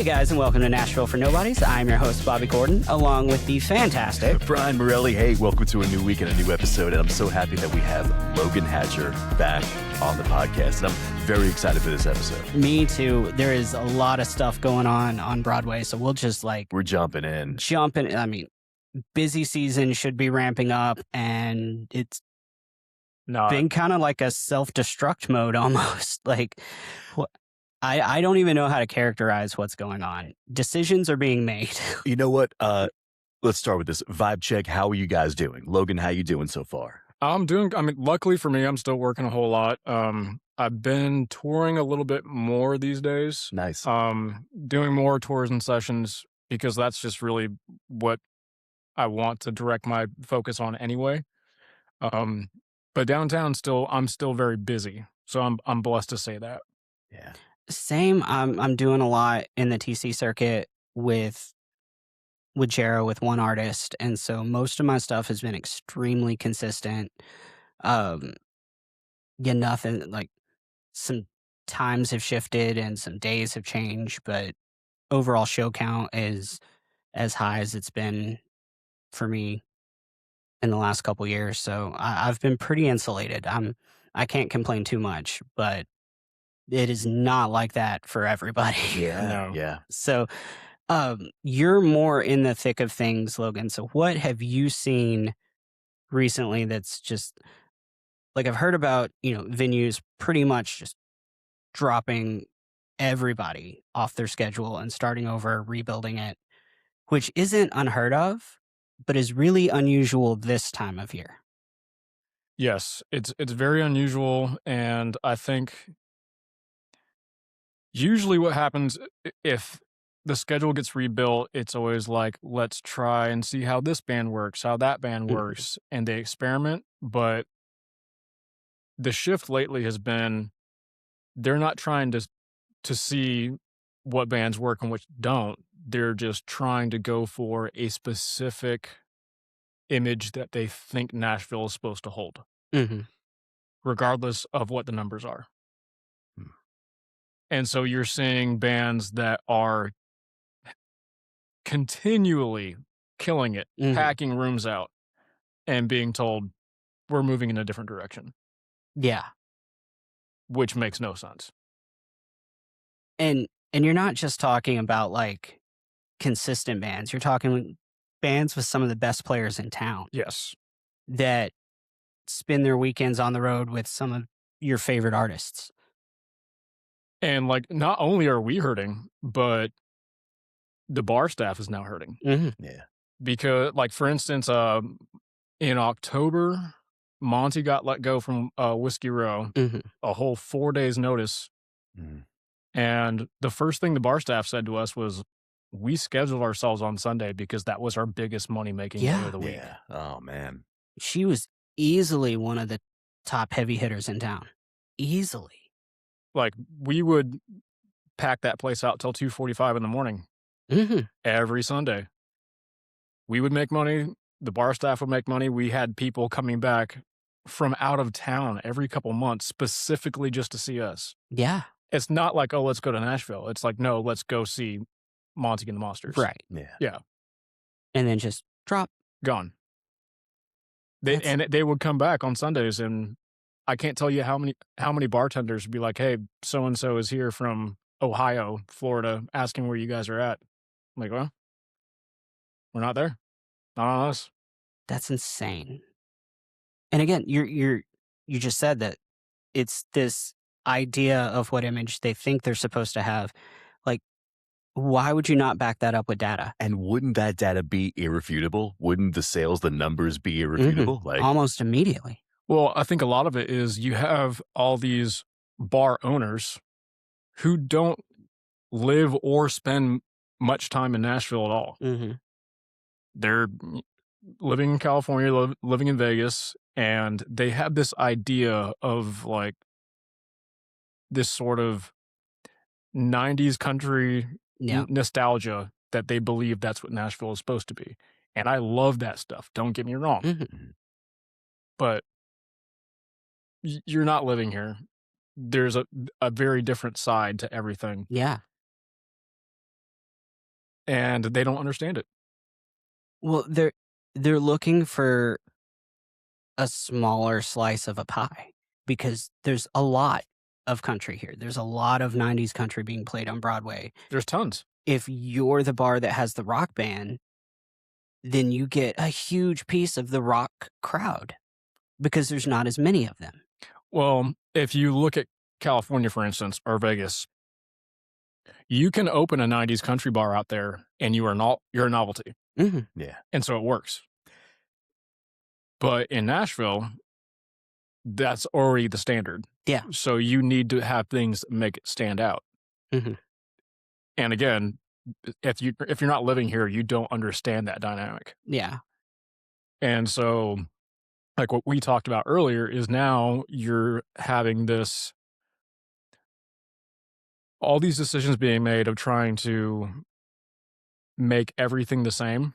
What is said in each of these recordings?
Hey guys, and welcome to Nashville for Nobodies. I'm your host, Bobby Gordon, along with the fantastic Brian Morelli. Hey, welcome to a new week and a new episode. And I'm so happy that we have Logan Hatcher back on the podcast. And I'm very excited for this episode. Me too. There is a lot of stuff going on Broadway, so we'll just We're jumping in. I mean, busy season should be ramping up, and it's been kind of like a self-destruct mode almost. I don't even know how to characterize what's going on. Decisions are being made. You know what? Let's start with this. Vibe check. How are you guys doing? Logan, how you doing so far? Luckily for me, I'm still working a whole lot. I've been touring a little bit more these days. Nice. Doing more tours and sessions because that's just really what I want to direct my focus on anyway. But downtown I'm still very busy. So I'm blessed to say that. Yeah. Same. I'm doing a lot in the TC circuit with Jero with one artist, and so most of my stuff has been extremely consistent. Nothing like some times have shifted and some days have changed, but overall show count is as high as it's been for me in the last couple years. So I've been pretty insulated. I can't complain too much, but it is not like that for everybody. Yeah. No. Yeah. So you're more in the thick of things, Logan. So what have you seen recently that's just like, I've heard about, venues pretty much just dropping everybody off their schedule and starting over, rebuilding it, which isn't unheard of, but is really unusual this time of year. Yes, it's very unusual, and I think usually what happens if the schedule gets rebuilt, it's always like, let's try and see how this band works, how that band works, and they experiment. But the shift lately has been they're not trying to see what bands work and which don't. They're just trying to go for a specific image that they think Nashville is supposed to hold, Mm-hmm. regardless of what the numbers are. Hmm. And so you're seeing bands that are continually killing it, Mhm. packing rooms out, and being told, we're moving in a different direction, Yeah. which makes no sense. And you're not just talking about like consistent bands. You're talking bands with some of the best players in town Yes. that spend their weekends on the road with some of your favorite artists. And not only are we hurting, but the bar staff is now hurting. Mm-hmm. Yeah. Because, for instance, in October, Monty got let go from Whiskey Row, Mm-hmm. a whole 4 days notice. Mm. And the first thing the bar staff said to us was, we scheduled ourselves on Sunday because that was our biggest money-making day of the week. Yeah. Oh, man. She was easily one of the top heavy hitters in town. Easily. We would pack that place out till 2:45 in the morning Mm-hmm. every Sunday. We would make money. The bar staff would make money. We had people coming back from out of town every couple months specifically just to see us. Yeah. It's not like, oh, let's go to Nashville. It's like, no, let's go see Monty and the Monsters. Right. Yeah. Yeah. And then just drop. Gone. They would come back on Sundays, and I can't tell you how many bartenders would be like, hey, so-and-so is here from Ohio, Florida, asking where you guys are at. I'm like, well, we're not there. Not on us. That's insane. And again, you just said that it's this idea of what image they think they're supposed to have. Like, why would you not back that up with data? And wouldn't that data be irrefutable? Wouldn't the sales, the numbers be irrefutable? Almost immediately. Well, I think a lot of it is you have all these bar owners who don't live or spend much time in Nashville at all. Mm-hmm. They're living in California, living in Vegas, and they have this idea of this sort of 90s country Yeah. nostalgia that they believe that's what Nashville is supposed to be. And I love that stuff. Don't get me wrong. Mm-hmm. But you're not living here. There's a very different side to everything. Yeah. and they don't understand it. Well, they're looking for a smaller slice of a pie because there's a lot of country here. There's a lot of 90s country being played on Broadway. There's tons. If you're the bar that has the rock band, then you get a huge piece of the rock crowd because there's not as many of them. Well, if you look at California, for instance, or Vegas, you can open a 90s country bar out there and you're a novelty. Mhm. Yeah. And so it works. But in Nashville, that's already the standard. Yeah. So you need to have things that make it stand out. Mhm. And again, if you're not living here, you don't understand that dynamic. Yeah. And so, like what we talked about earlier, is now you're having all these decisions being made of trying to make everything the same,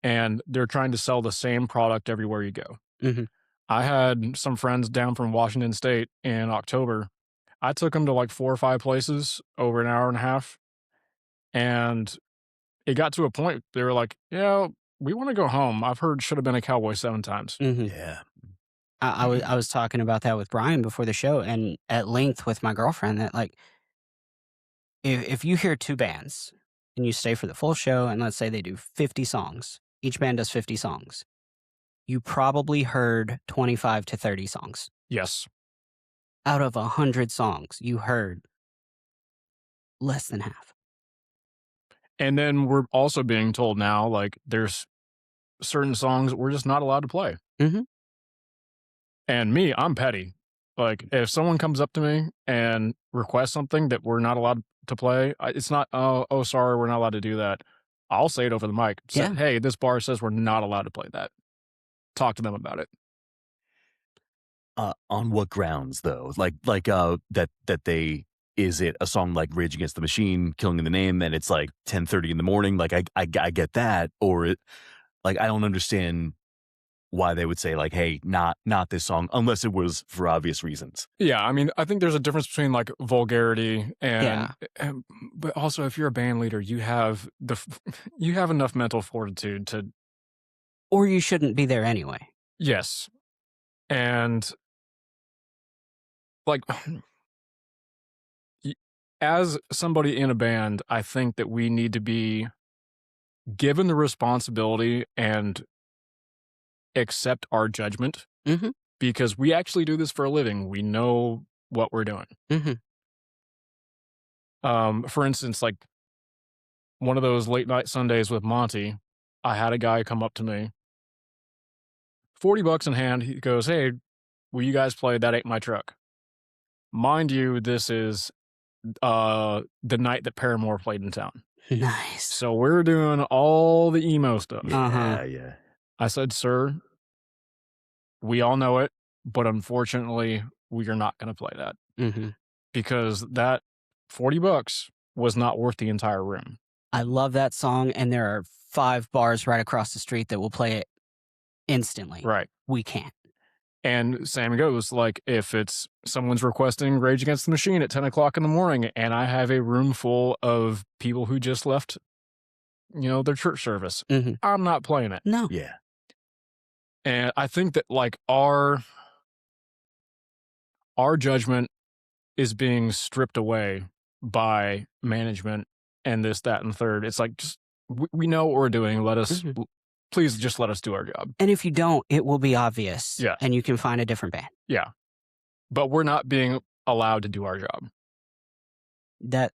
and they're trying to sell the same product everywhere you go. Mhm. I had some friends down from Washington State in October. I took them to like 4 or 5 places over an hour and a half, and it got to a point they were like, "Yeah, we want to go home. I've heard Should Have Been a Cowboy 7 times." Mhm. Yeah. I was talking about that with Brian before the show and at length with my girlfriend that like if you hear two bands and you stay for the full show and let's say they do 50 songs, each band does 50 songs, you probably heard 25 to 30 songs. Yes. Out of 100 songs, you heard less than half. And then we're also being told now, like, there's certain songs we're just not allowed to play. Mhm. And me, I'm petty. Like, if someone comes up to me and requests something that we're not allowed to play, it's not, oh, sorry, we're not allowed to do that. I'll say it over the mic. Say, Yeah. hey, this bar says we're not allowed to play that. Talk to them about it. On what grounds though? That they, is it a song like Rage Against the Machine, Killing in the Name, and it's like 10:30 in the morning? Like I get that, or it, like I don't understand why they would say like, hey, not this song, unless it was for obvious reasons. Yeah, I mean, I think there's a difference between like vulgarity Yeah. and but also if you're a band leader, you have you have enough mental fortitude to Or you shouldn't be there anyway. yes. And like as somebody in a band, I think that we need to be given the responsibility and accept our judgment Mhm. because we actually do this for a living. We know what we're doing. Mhm. For instance, like one of those late night Sundays with Monty, I had a guy come up to me, $40 in hand. He goes, "Hey, will you guys play That Ain't My Truck?" Mind you, this is the night that Paramore played in town. Nice. So we're doing all the emo stuff. Uh-huh. Yeah. I said, "Sir, we all know it, but unfortunately, we are not going to play that Mhm. because that $40 was not worth the entire room." I love that song and there are 5 bars right across the street that will play it instantly. Right. We can't. And same goes, like if it's someone's requesting Rage Against the Machine at 10 o'clock in the morning and I have a room full of people who just left, their church service, Mhm. I'm not playing it. No. Yeah. And I think that like our judgment is being stripped away by management and this, that, and third. It's like, just, we know what we're doing. Mhm. Please just let us do our job. And if you don't, it will be obvious. Yeah. And you can find a different band. Yeah. But we're not being allowed to do our job. That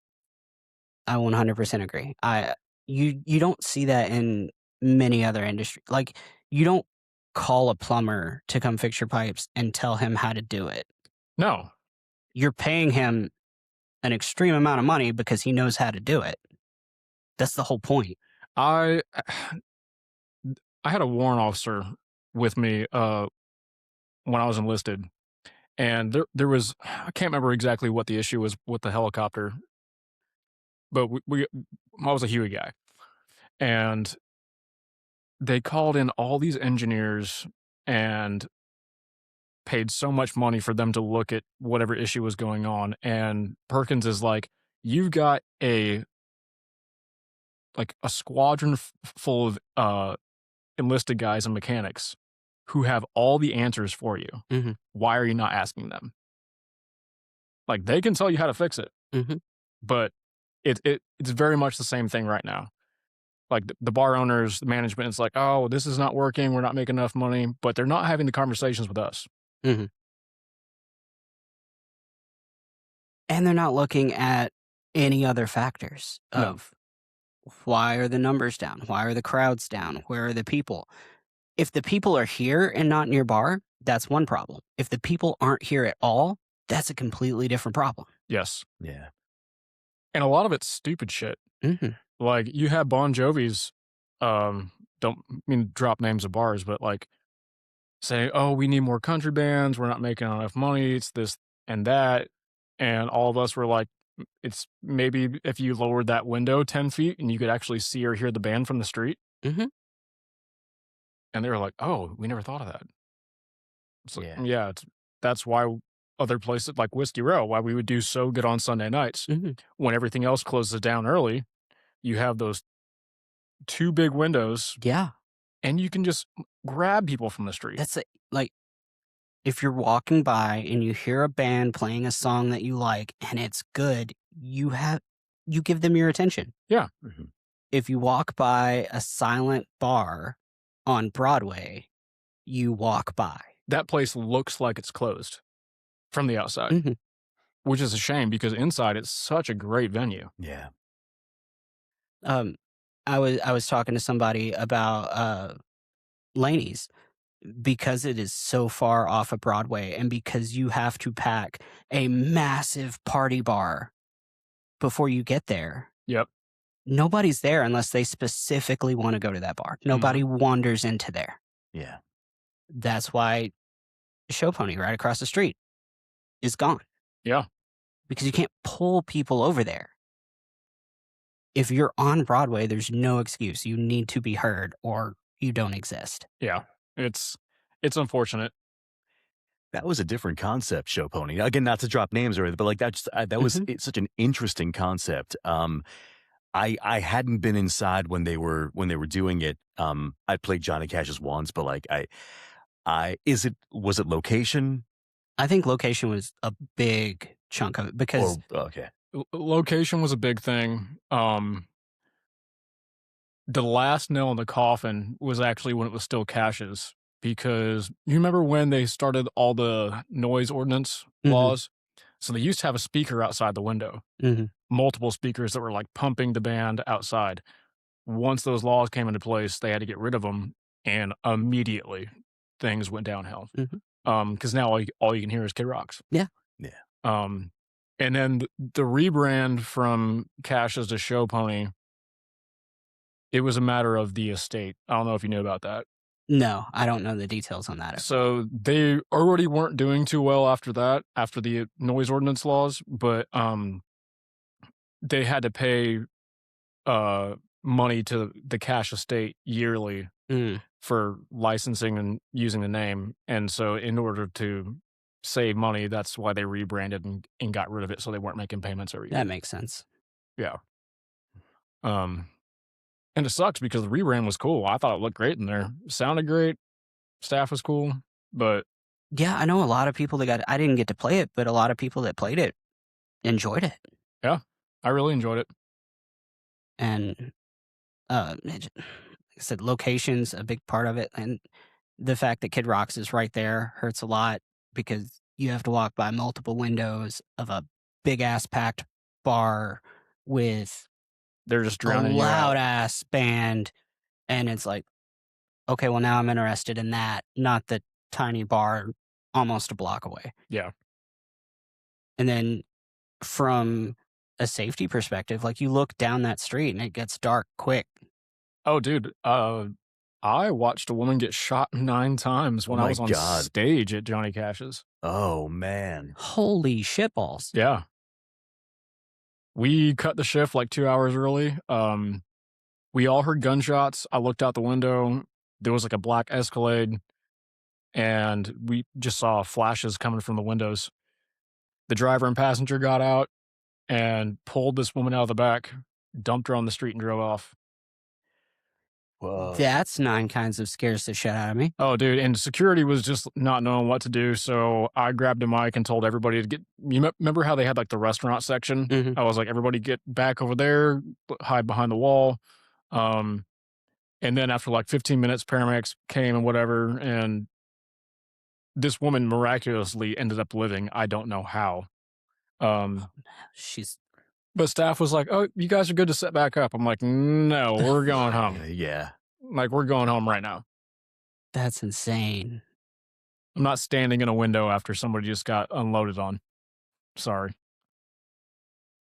I 100% agree. You don't see that in many other industries. Like you don't call a plumber to come fix your pipes and tell him how to do it. No. You're paying him an extreme amount of money because he knows how to do it. That's the whole point. I had a warrant officer with me when I was enlisted, and there was, I can't remember exactly what the issue was with the helicopter, but I was a Huey guy, and they called in all these engineers and paid so much money for them to look at whatever issue was going on, and Perkins is like, "You've got a like a squadron full of enlisted guys and mechanics who have all the answers for you. Mhm. Why are you not asking them? Like, they can tell you how to fix it, Mhm. but it's very much the same thing right now. Like, the bar owners, the management is like, "Oh, this is not working, we're not making enough money," but they're not having the conversations with us. Mhm. And they're not looking at any other factors No. of why are the numbers down? Why are the crowds down? Where are the people? If the people are here and not in your bar, that's one problem. If the people aren't here at all, that's a completely different problem. Yes. Yeah. And a lot of it's stupid shit. Mhm. Like, you have Bon Jovi's, don't mean to drop names of bars, but, like, say, "Oh, we need more country bands, we're not making enough money, it's this and that," and all of us were like, it's maybe if you lowered that window 10 feet and you could actually see or hear the band from the street, Mhm. and they were like, "Oh, we never thought of that." It's like, Yeah. yeah, that's why other places like Whiskey Row, why we would do so good on Sunday nights. Mhm. When everything else closes down early, you have those 2 big windows, Yeah. and you can just grab people from the street. That's it. Like, if you're walking by and you hear a band playing a song that you like and it's good, you give them your attention. Yeah. Mhm. If you walk by a silent bar on Broadway, you walk by. That place looks like it's closed from the outside, Mhm. which is a shame because inside it's such a great venue. Yeah. Um, I was talking to somebody about Laney's because it is so far off of Broadway and because you have to pack a massive party bar before you get there. Yep. Nobody's there unless they specifically want to go to that bar. Nobody wanders into there. Yeah. That's why Show Pony right across the street is gone Yeah. because you can't pull people over there. If you're on Broadway, there's no excuse. You need to be heard or you don't exist. Yeah. It's unfortunate. That was a different concept, Show Pony. Again, not to drop names or anything, but like that was Mhm. it's such an interesting concept. I hadn't been inside when they were doing it. I played Johnny Cash's once, but like was it location I think location was a big chunk of it because or okay. Location was a big thing. The last nail in the coffin was actually when it was still Cash's, because you remember when they started all the noise ordinance Mhm. laws? So they used to have a speaker outside the window, Mhm. multiple speakers that were like pumping the band outside. Once those laws came into place, they had to get rid of them, and immediately things went downhill. Mhm. Because now all you can hear is Kid Rocks. Yeah. Yeah. And then the rebrand from Cash's to Show Pony, it was a matter of the estate. I don't know if you knew about that. No, I don't know the details on that. So they already weren't doing too well after that, after the noise ordinance laws, but they had to pay money to the Cash estate yearly Mm, for licensing and using the name. And so in order to save money, that's why they rebranded and got rid of it, so they weren't making payments every year. that makes sense. Yeah. And it sucks because the rebrand was cool. I thought it looked great in there. Sounded great. Staff was cool. But Yeah, I know a lot of people that I didn't get to play it, but a lot of people that played it enjoyed it. yeah, I really enjoyed it. And like I said, location's a big part of it. And the fact that Kid Rocks is right there hurts a lot because you have to walk by multiple windows of a big ass packed bar with They're just a drowning you loud out. ass band. And it's like, okay, well, now I'm interested in that, not the tiny bar almost a block away. Yeah. And then from a safety perspective, like you look down that street and it gets dark quick. Oh, dude. I watched a woman get shot 9 times when Oh I my was on God. stage at Johnny Cash's. Oh man. Holy shitballs. Yeah. We cut the shift like 2 hours early. We all heard gunshots. I looked out the window. There was like a black Escalade, and we just saw flashes coming from the windows. The driver and passenger got out and pulled this woman out of the back, dumped her on the street, and drove off. Whoa. That's 9 kinds of scares the shit out of me. Oh, dude, and security was just not knowing what to do, so I grabbed a mic and told everybody to get remember how they had, like, the restaurant section? Mhm. I was like, "Everybody get back over there, hide behind the wall." Um, and then after, like, 15 minutes, paramedics came and whatever, and this woman miraculously ended up living. I don't know how. Um, She's but staff was like, "Oh, you guys are good to set back up." I'm like, "No, we're going home. Yeah. Like, we're going home right now. that's insane. I'm not standing in a window after somebody just got unloaded on. Sorry."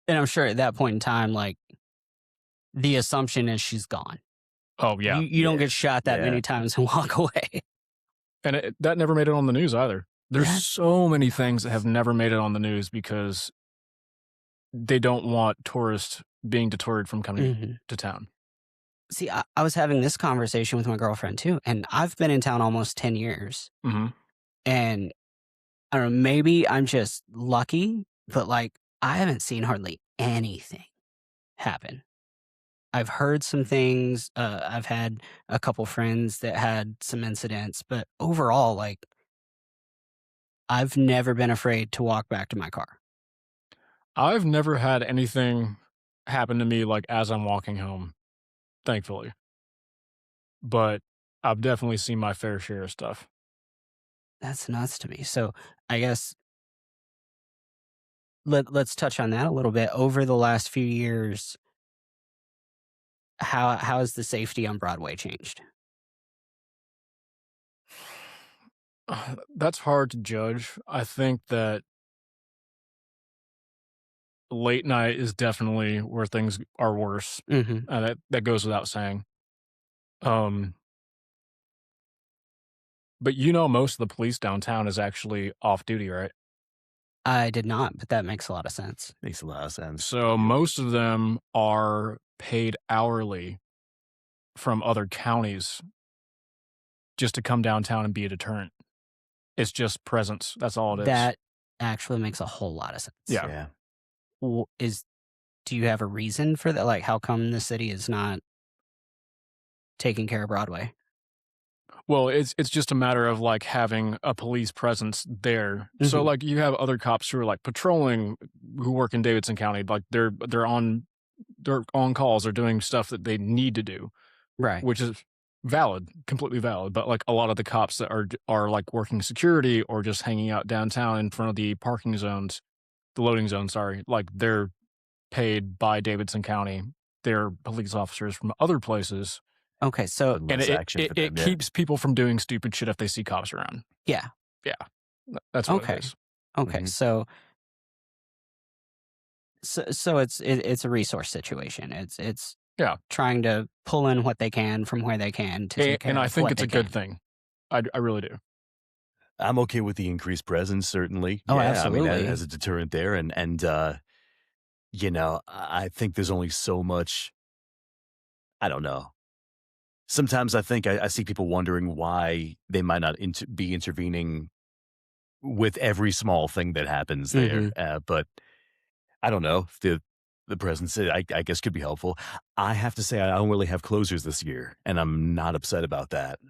And I'm sure at that point in time, like, the assumption is she's gone. Oh, yeah. You don't Yeah. get shot that Yeah. many times and walk away. And that never made it on the news either. There's That- so many things that have never made it on the news because they don't want tourists being deterred from coming Mhm. to town. See, I was having this conversation with my girlfriend too, and I've been in town almost 10 years. Mhm. And I don't know, maybe I'm just lucky, but like, I haven't seen hardly anything happen. I've heard some things. I've had a couple friends that had some incidents, but overall, like, I've never been afraid to walk back to my car. I've never had anything happen to me, like, as I'm walking home, thankfully. But I've definitely seen my fair share of stuff. That's nuts to me. So I guess let's touch on that a little bit. Over the last few years, how has the safety on Broadway changed? That's hard to judge. I think that late night is definitely where things are worse. Hmm. That goes without saying. Um, but most of the police downtown is actually off duty, right? I did not, but that makes a lot of sense. Makes a lot of sense. So most of them are paid hourly from other counties just to come downtown and be a deterrent. It's just presence. That's all it is. That actually makes a whole lot of sense. Yeah. Yeah. Do you have a reason for that? Like, how come the city is not taking care of Broadway? Well, it's just a matter of like having a police presence there. So Mhm. like you have other cops who are like patrolling who work in Davidson County. Like they're on calls, they're doing stuff that they need to do, Right. which is valid, completely valid. But like a lot of the cops that are like working security or just hanging out downtown in front of the parking zones, the loading zone, sorry, like they're paid by Davidson County. They're police officers from other places. Okay. So, And And less action for them. it keeps people from doing stupid shit if they see cops around. yeah. That's what Okay. it is. Okay. Mhm. So it's a resource situation. It's Yeah. trying to pull in what they can from where they can to take care And I of think what it's they a good can. thing. I really do. I'm okay with the increased presence, certainly. Oh, Yeah, I mean, absolutely. as a deterrent there, and I think there's only so much. I don't know. Sometimes I think I see people wondering why they might not be intervening with every small thing that happens there. Mhm. But I don't know. The presence, I guess, could be helpful. I have to say, I don't really have closers this year, and I'm not upset about that.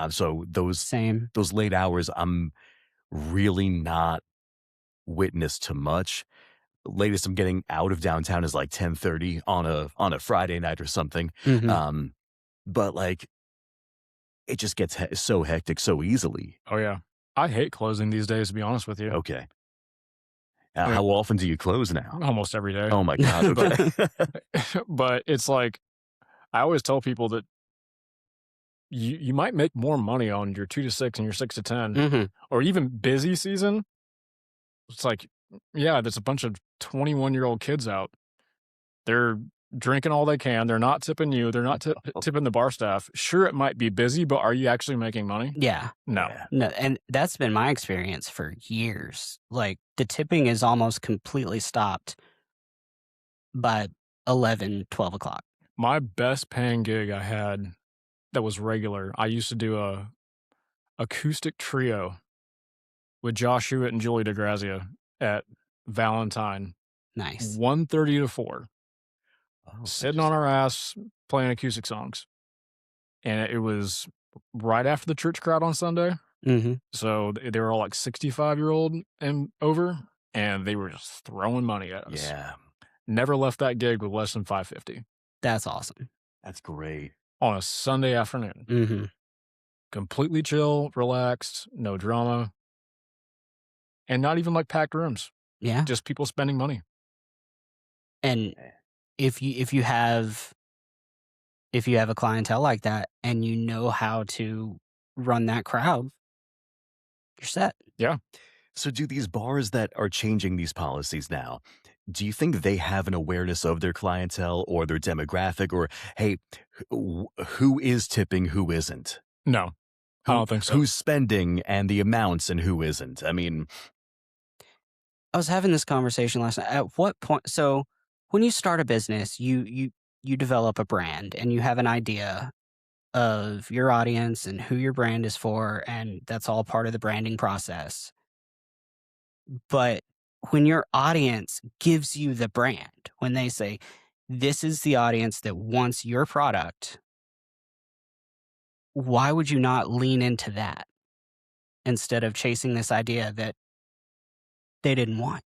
So Same. those late hours, I'm really not witness to much. Latest I'm getting out of downtown is like 10:30 on a Friday night or something. Mhm. But like it just gets so hectic so easily. Oh yeah. I hate closing these days, to be honest with you. Okay. I mean, How often do you close now? almost every day. Oh my god. Okay. But it's like I always tell people that you might make more money on your 2 to 6 and your 6 to 10 Mhm. or even busy season. It's like, yeah, there's a bunch of 21-year-old kids out. They're drinking all they can. They're not tipping you. They're not tipping the bar staff. Sure, it might be busy, but are you actually making money? Yeah. No. Yeah. No, and that's been my experience for years. Like, the tipping is almost completely stopped by 11, 12 o'clock. My best paying gig I had that was regular, I used to do a acoustic trio with Josh Hewitt and Julie DeGrazia at Valentine, Nice. 1:30 to 4, Oh, sitting on our ass playing acoustic songs. and it was right after the church crowd on Sunday. Mhm. So they were all like 65-year-old and over, and they were just throwing money at us. Yeah, Never left that gig with less than 550 That's awesome. that's great. on a Sunday afternoon. Mhm. Completely chill, relaxed, no drama, and not even like packed rooms. Yeah. Just people spending money. And if you have a clientele like that and you know how to run that crowd, you're set. Yeah. So, do these bars that are changing these policies now, do you think they have an awareness of their clientele or their demographic, or hey, who is tipping, who isn't? No, I Who don't think so. who's spending and the amounts and who isn't? I mean, I was having this conversation last night. At what point so when you start a business, you develop a brand and you have an idea of your audience and who your brand is for, and that's all part of the branding process. But when your audience gives you the brand, when they say, "This is the audience that wants your product," why would you not lean into that instead of chasing this idea that they didn't want?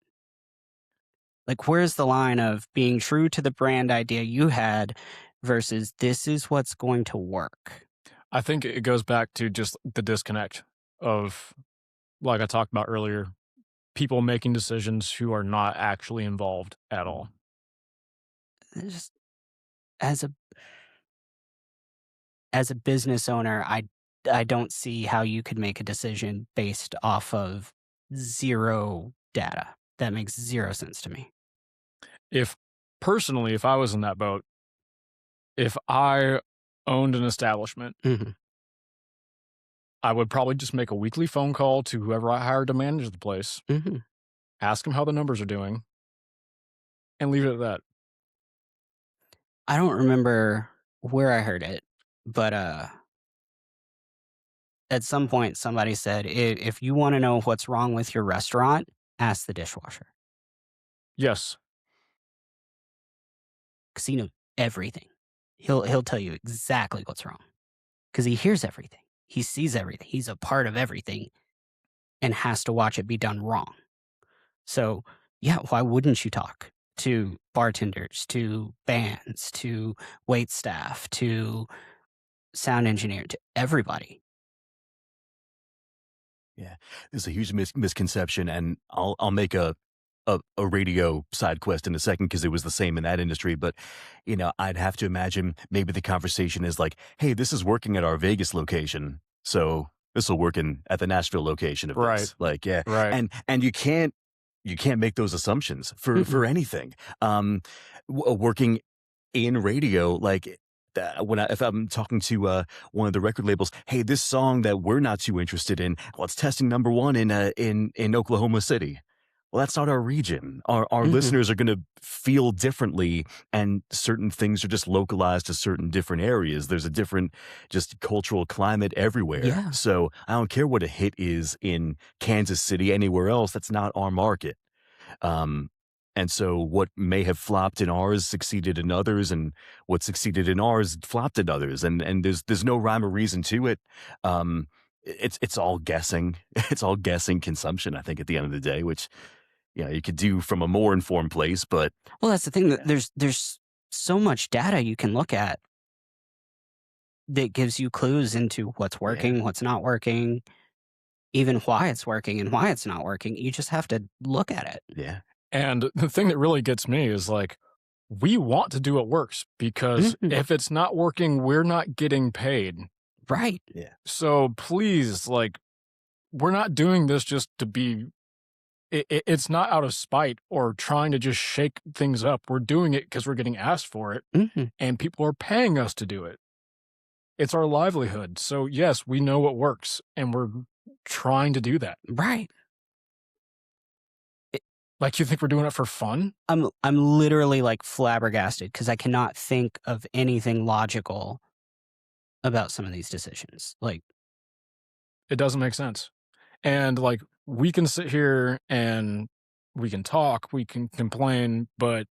Like, where's the line of being true to the brand idea you had versus this is what's going to work? I think it goes back to just the disconnect of, like I talked about earlier, people making decisions who are not actually involved at all. It's just as a business owner, I don't see how you could make a decision based off of 0 data. That makes 0 sense to me. If personally, if I was in that boat, if I owned an establishment, Mhm, I would probably just make a weekly phone call to whoever I hired to manage the place, mhm. ask them how the numbers are doing, and leave it at that. I don't remember where I heard it, but, at some point, somebody said, If you wanna know what's wrong with your restaurant, ask the dishwasher, Yes. 'cause he knows everything. He'll tell you exactly what's wrong, 'cause he hears everything. He sees everything. He's a part of everything and has to watch it be done wrong. So, yeah, why wouldn't you talk to bartenders, to bands, to wait staff, to sound engineer, to everybody? yeah, there's a huge misconception, and I'll make a radio side quest in a second because it was the same in that industry. But I'd have to imagine maybe the conversation is like, "Hey, this is working at our Vegas location, so this will work in at the Nashville location of Right. this." Like, yeah, Right. and you can't make those assumptions for Mm-mm. anything. Working in radio, like, if I'm talking to one of the record labels, hey, this song that we're not too interested in, well, it's testing number one in Oklahoma City. Well, that's not our region. Our Mhm. listeners are going to feel differently, and certain things are just localized to certain different areas. There's a different just cultural climate everywhere. Yeah. So I don't care what a hit is in Kansas City, anywhere else. That's not our market. Um, and so what may have flopped in ours succeeded in others, and what succeeded in ours flopped in others. And there's no rhyme or reason to it. It's all guessing. It's all guessing consumption, I think, at the end of the day, which you could do from a more informed place, but Well, that's the thing that yeah. there's so much data you can look at that gives you clues into what's Yeah. working, what's not working, even why it's working and why it's not working. You just have to look at it. Yeah. And the thing that really gets me is like, we want to do what works because Mhm. if it's not working, we're not getting paid. Right. Yeah. So please, like, we're not doing this just to be, it's not out of spite or trying to just shake things up. We're doing it because we're getting asked for it Mhm. and people are paying us to do it. It's our livelihood. So, yes, we know what works and we're trying to do that. Right. It Like, you think we're doing it for fun? I'm literally, like, flabbergasted because I cannot think of anything logical about some of these decisions. Like, It doesn't make sense. And like, we can sit here and we can talk, we can complain, but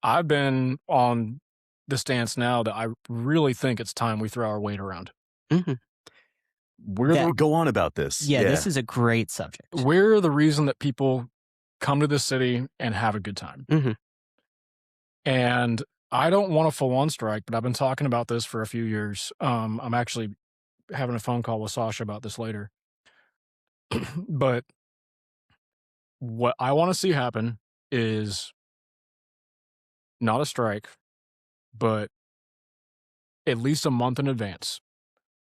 I've been on the stance now that I really think it's time we throw our weight around. Mhm. Go on about this. Yeah, this is a great subject. We're the reason that people come to this city and have a good time. Mhm. And I don't want a full-on strike, but I've been talking about this for a few years. I'm actually having a phone call with Sasha about this later. But what I want to see happen is not a strike, but at least a month in advance,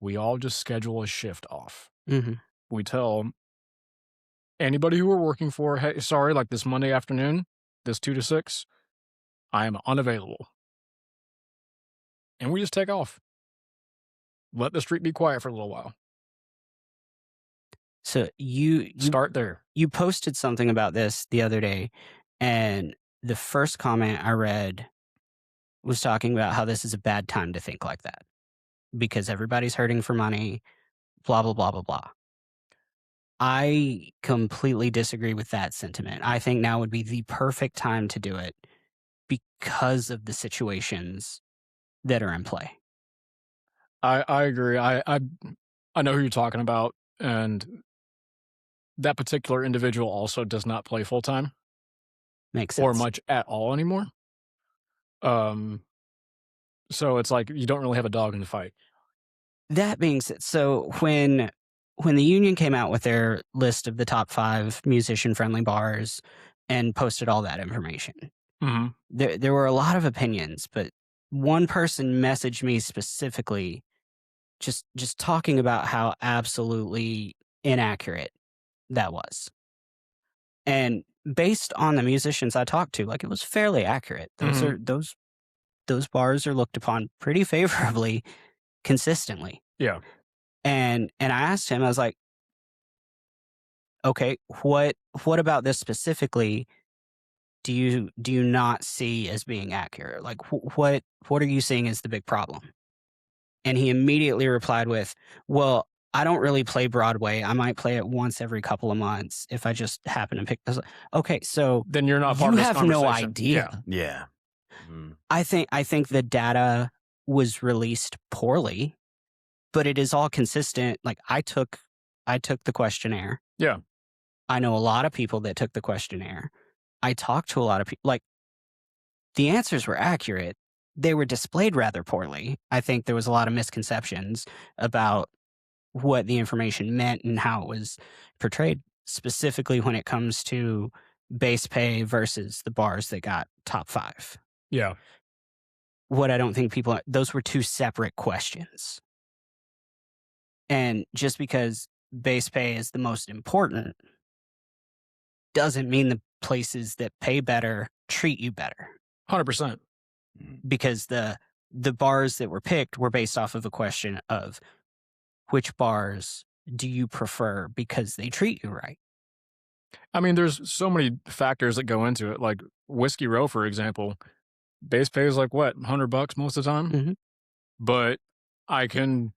we all just schedule a shift off. Mhm. We tell anybody who we're working for, hey, sorry, like this Monday afternoon, this 2 to 6, I am unavailable. And we just take off. Let the street be quiet for a little while. So you Start there. you posted something about this the other day, and the first comment I read was talking about how this is a bad time to think like that because everybody's hurting for money, blah, blah, blah, blah, blah. I completely disagree with that sentiment. I think now would be the perfect time to do it because of the situations that are in play. I agree. I know who you're talking about, and that particular individual also does not play full time Makes sense. or much at all anymore. So it's like you don't really have a dog in the fight. That being said, so when the union came out with their list of the top 5 musician-friendly bars and posted all that information, Mm-hmm. there were a lot of opinions, but one person messaged me specifically just talking about how absolutely inaccurate that was. And based on the musicians I talked to, like, it was fairly accurate. Those bars are looked upon pretty favorably consistently. Yeah. And I asked him, I was like, okay, what about this specifically do you not see as being accurate? Like, what are you seeing as the big problem? And he immediately replied with, well, I don't really play Broadway. I might play it once every couple of months if I just happen to pick this. Okay, so Then you're not part you of this have no conversation. idea. Yeah. Mm. I think the data was released poorly, but it is all consistent. Like, I took the questionnaire. Yeah. I know a lot of people that took the questionnaire. I talked to a lot of people. Like, the answers were accurate. They were displayed rather poorly. I think there was a lot of misconceptions about what the information meant and how it was portrayed, specifically when it comes to base pay versus the bars that got top 5. Yeah. What I don't think those were 2 separate questions. And just because base pay is the most important doesn't mean the places that pay better treat you better. 100%. Because the bars that were picked were based off of a question of which bars do you prefer because they treat you right? I mean, there's so many factors that go into it. Like Whiskey Row, for example, base pay is like what, $100 most of the time? Mhm. But I can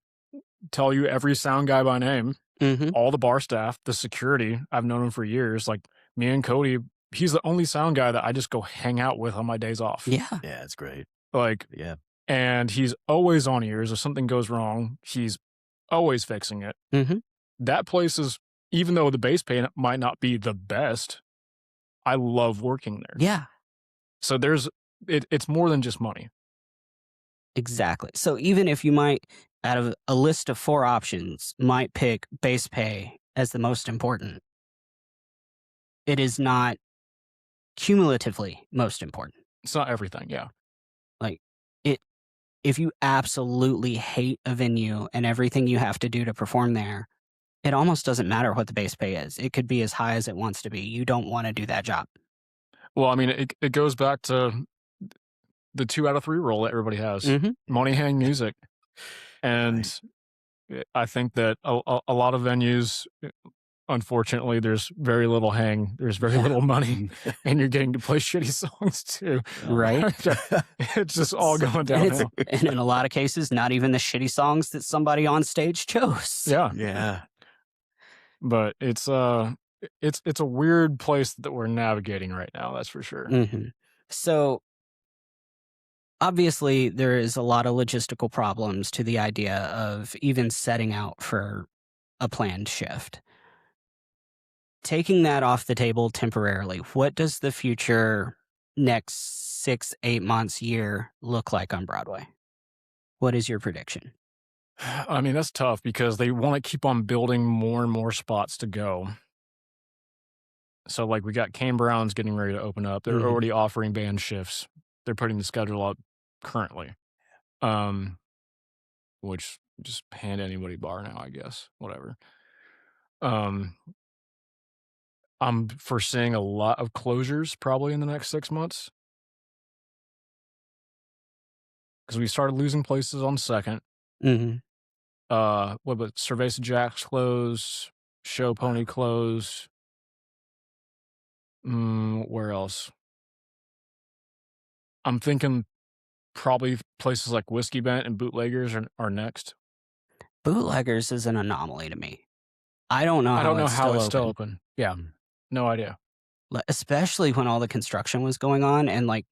tell you every sound guy by name, Mhm. all the bar staff, the security. I've known him for years. Like me and Cody, he's the only sound guy that I just go hang out with on my days off. Yeah. Yeah, it's great. Like, Yeah. and he's always on ears. If something goes wrong, he's always fixing it. Mhm. That place is, even though the base pay might not be the best, I love working there. Yeah. So it's more than just money. Exactly. So even if you might, out of a list of 4 options, might pick base pay as the most important, it is not cumulatively most important. It's not everything. Yeah. Like, if you absolutely hate a venue and everything you have to do to perform there, it almost doesn't matter what the base pay is. It could be as high as it wants to be. You don't want to do that job. Well, I mean, it goes back to the 2 out of 3 rule that everybody has. Mhm. Money, hang, music. And I think that a lot of venues, unfortunately, there's very little hang, there's very little money, and you're getting to play shitty songs too. Right? It's just all going downhill. And in a lot of cases, not even the shitty songs that somebody on stage chose. Yeah. Yeah. But it's a weird place that we're navigating right now, that's for sure. Mhm. So obviously there is a lot of logistical problems to the idea of even setting out for a planned shift. Taking that off the table temporarily, what does the future next 6, 8 months, year look like on Broadway? What is your prediction? I mean, that's tough because they want to keep on building more and more spots to go. So, like, we got Kane Brown's getting ready to open up. They're Mhm. already offering band shifts. They're putting the schedule up currently, um, which just hand anybody bar now, I guess. Whatever. Um, I'm foreseeing a lot of closures probably in the next 6 months because we started losing places on Second. Mhm. What about Cerveza Jack's close, Show Pony close. Where else? I'm thinking probably places like Whiskey Bent and Bootleggers are next. Bootleggers is an anomaly to me. I don't know I don't how know it's how still it's still open, open. Yeah, Mm. no idea. especially when all the construction was going on and, like,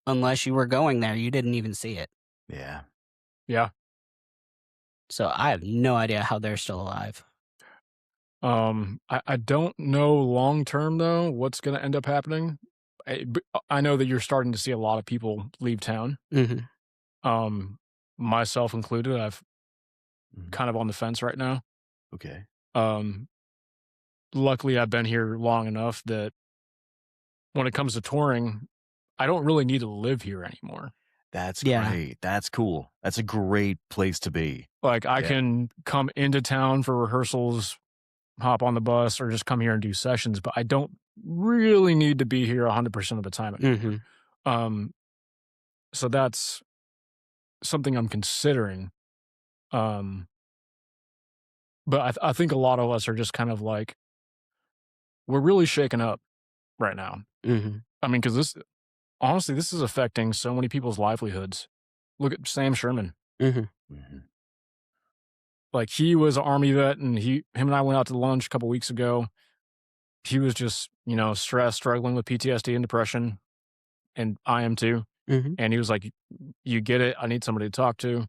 unless you were going there, you didn't even see it. Yeah. Yeah. So I have no idea how they're still alive. I don't know long term though what's gonna end up happening. I know that you're starting to see a lot of people leave town, Mhm. um, myself included. I've Mhm. kind of on the fence right now. Okay. Um, luckily, I've been here long enough that when it comes to touring, I don't really need to live here anymore. That's Yeah. great. That's cool. That's a great place to be. Like, I Yeah. can come into town for rehearsals, hop on the bus, or just come here and do sessions, but I don't really need to be here 100% of the time anymore. Mhm. Um, so that's something I'm considering. Um, but I think a lot of us are just kind of like, we're really shaken up right now. Mhm. I mean, because this, honestly, this is affecting so many people's livelihoods. Look at Sam Sherman. Mhm. Mhm. Like, he was an Army vet, and him and I went out to lunch a couple weeks ago. He was just, stressed, struggling with PTSD and depression, and I am too. Mhm. And he was like, "You get it. I need somebody to talk to."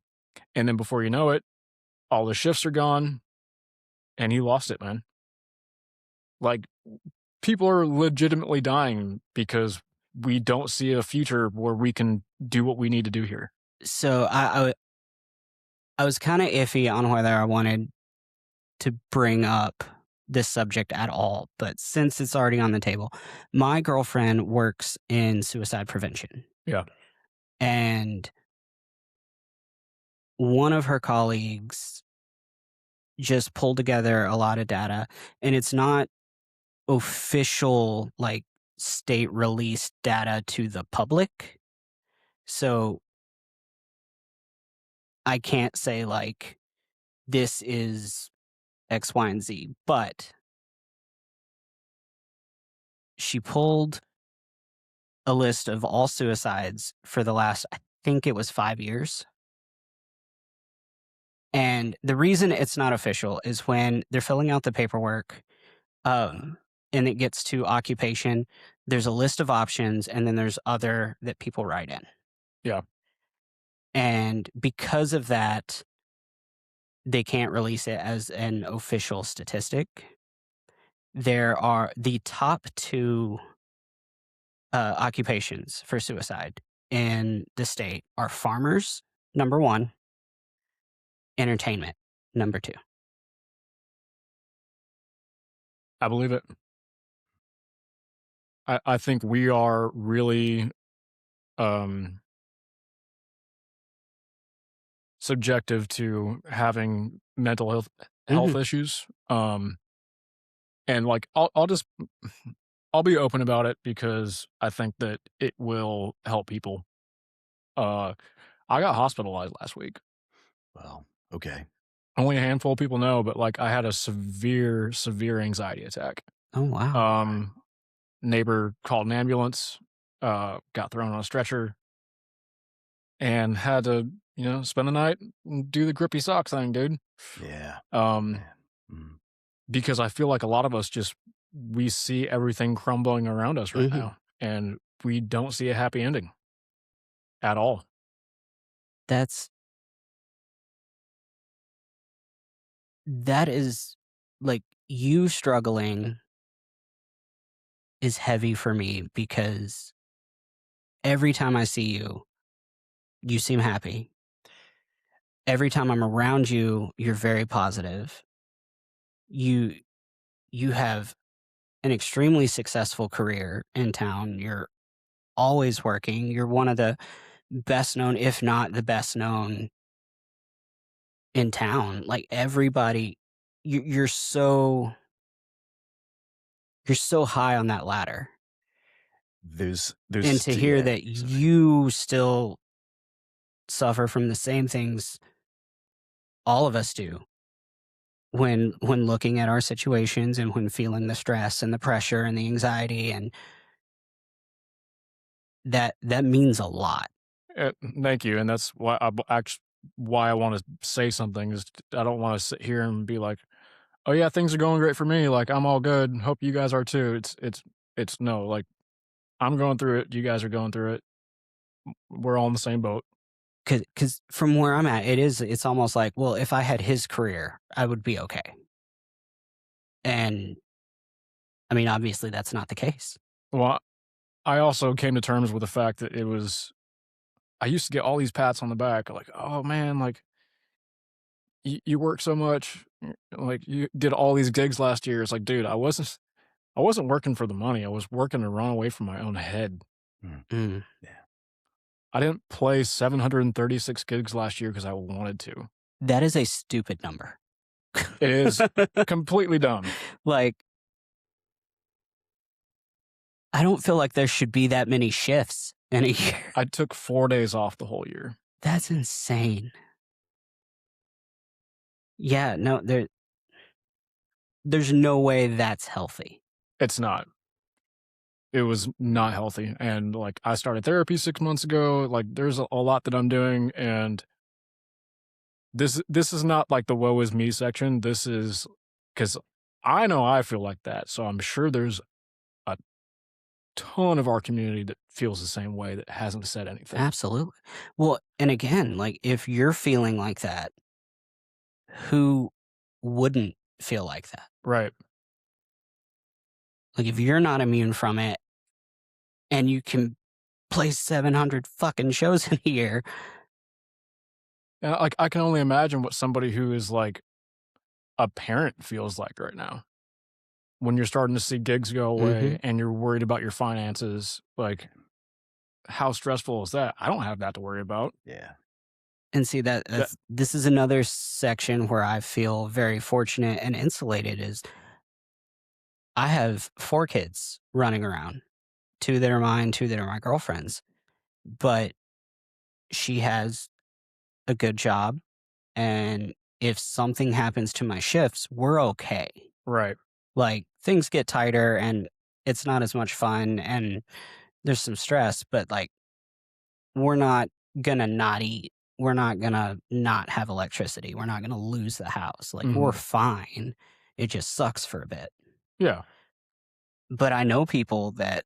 And then before you know it, all the shifts are gone, and he lost it, man. Like, people are legitimately dying because we don't see a future where we can do what we need to do here. So I was kinda iffy on whether I wanted to bring up this subject at all, but since it's already on the table, my girlfriend works in suicide prevention, Yeah. and one of her colleagues just pulled together a lot of data, and it's not official, like, state released data to the public, so I can't say, like, "This is X, Y, and Z," but she pulled a list of all suicides for the last, I think it was 5 years. And the reason it's not official is when they're filling out the paperwork, um, and it gets to occupation, there's a list of options and then there's other that people write in. Yeah. And because of that, they can't release it as an official statistic. There are the top 2 occupations for suicide in the state are farmers, number 1, entertainment, number 2. I believe it. I think we are really um, subjective to having mental health Mhm, issues. And like I'll be open about it because I think that it will help people. Uh, I got hospitalized last week. Well, okay. Only a handful of people know, but like I had a severe anxiety attack. oh, wow. Um, neighbor called an ambulance, got thrown on a stretcher, and had to, spend the night and do the grippy sock thing, dude. Yeah, Um, man. Mm. because I feel like a lot of us just we see everything crumbling around us right Mhm. now, and we don't see a happy ending at all. That's that is like you struggling is heavy for me because every time I see you, you seem happy. Every time I'm around you, you're very positive. You you have an extremely successful career in town. You're always working. You're one of the best known, if not the best known in town. Like everybody, you're you're so high on that ladder. And There's to hear yeah. that Sorry. you still suffer from the same things all of us do when looking at our situations and when feeling the stress and the pressure and the anxiety, and that means a lot. Thank you, and that's why why I want to say something is I don't want to sit here and be like, "Oh yeah, things are going great for me. Like I'm all good. Hope you guys are too." It's no, like I'm going through it. You guys are going through it. We're all in the same boat. Because from where I'm at, it's almost like, well, if I had his career, I would be okay. And I mean, obviously, that's not the case. Well, I also came to terms with the fact that I used to get all these pats on the back, like, "Oh man, like you work so much, like you did all these gigs last year." It's like, dude, I wasn't working for the money. I was working to run away from my own head. Mm, Mm. yeah. I didn't play 736 gigs last year because I wanted to. That is a stupid number. It is completely dumb. Like, I don't feel like there should be that many shifts in a year. I took 4 days off the whole year. That's insane. Yeah, no, there's no way that's healthy. It's not. It was not healthy, and, like, I started therapy 6 months ago, like, there's a lot that I'm doing, and this is not, like, the woe is me section, this is because I know I feel like that, so I'm sure there's a ton of our community that feels the same way that hasn't said anything. Absolutely. Well, and again, like if you're feeling like that, who wouldn't feel like that? Right. Like if you're not immune from it and you can play 700 fucking shows in a year. And, like, I can only imagine what somebody who is, like, a parent feels like right now. When you're starting to see gigs go Hmm. away and you're worried about your finances, like, how stressful is that? I don't have that to worry about. Yeah. And see That this is another section where I feel very fortunate and insulated is I have 4 kids running around, 2 that are mine, 2 that are my girlfriend's. But she has a good job, and if something happens to my shifts, we're okay. right. Like, things get tighter, and it's not as much fun, and there's some stress, but, like, we're not gonna not eat. We're not gonna not have electricity. We're not gonna lose the house. Like, we're Mhm. fine. It just sucks for a bit. Yeah. But I know people that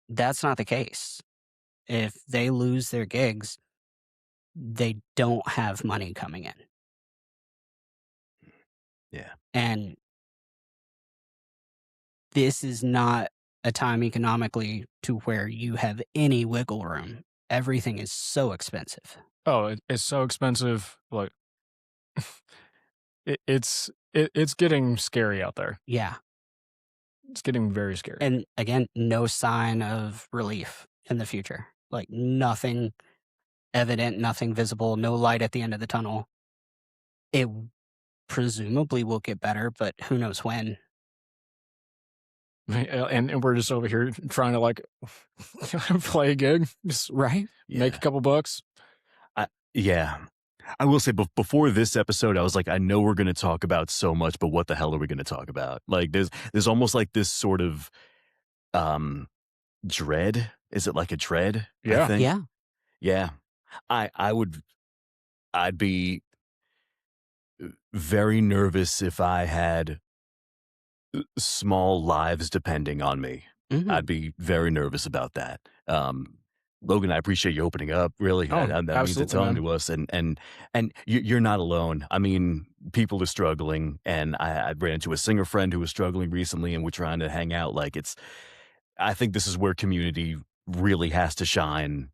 that's not the case. If they lose their gigs, they don't have money coming in. Yeah. And this is not a time economically to where you have any wiggle room. Everything is so expensive. Oh, it's so expensive, like, it's getting scary out there. Yeah. It's getting very scary. And again, no sign of relief in the future. Like nothing evident, nothing visible, no light at the end of the tunnel. It presumably will get better, but who knows when. And we're just over here trying to, like, play a gig, just Right? make Yeah. a couple bucks. Yeah. I will say before this episode, I was like, I know we're going to talk about so much, but what the hell are we going to talk about? Like, there's almost like this sort of um dread. Is it like a dread? I Yeah. think. Yeah. Yeah. I would. I'd be very nervous if I had small lives depending on me. Hmm. I'd be very nervous about that. Logan, I appreciate you opening up. Really, Oh, that means a absolutely, ton man. to us, and you're not alone. I mean, people are struggling, and I ran into a singer friend who was struggling recently, and we're trying to hang out. Like it's, I think this is where community really has to shine.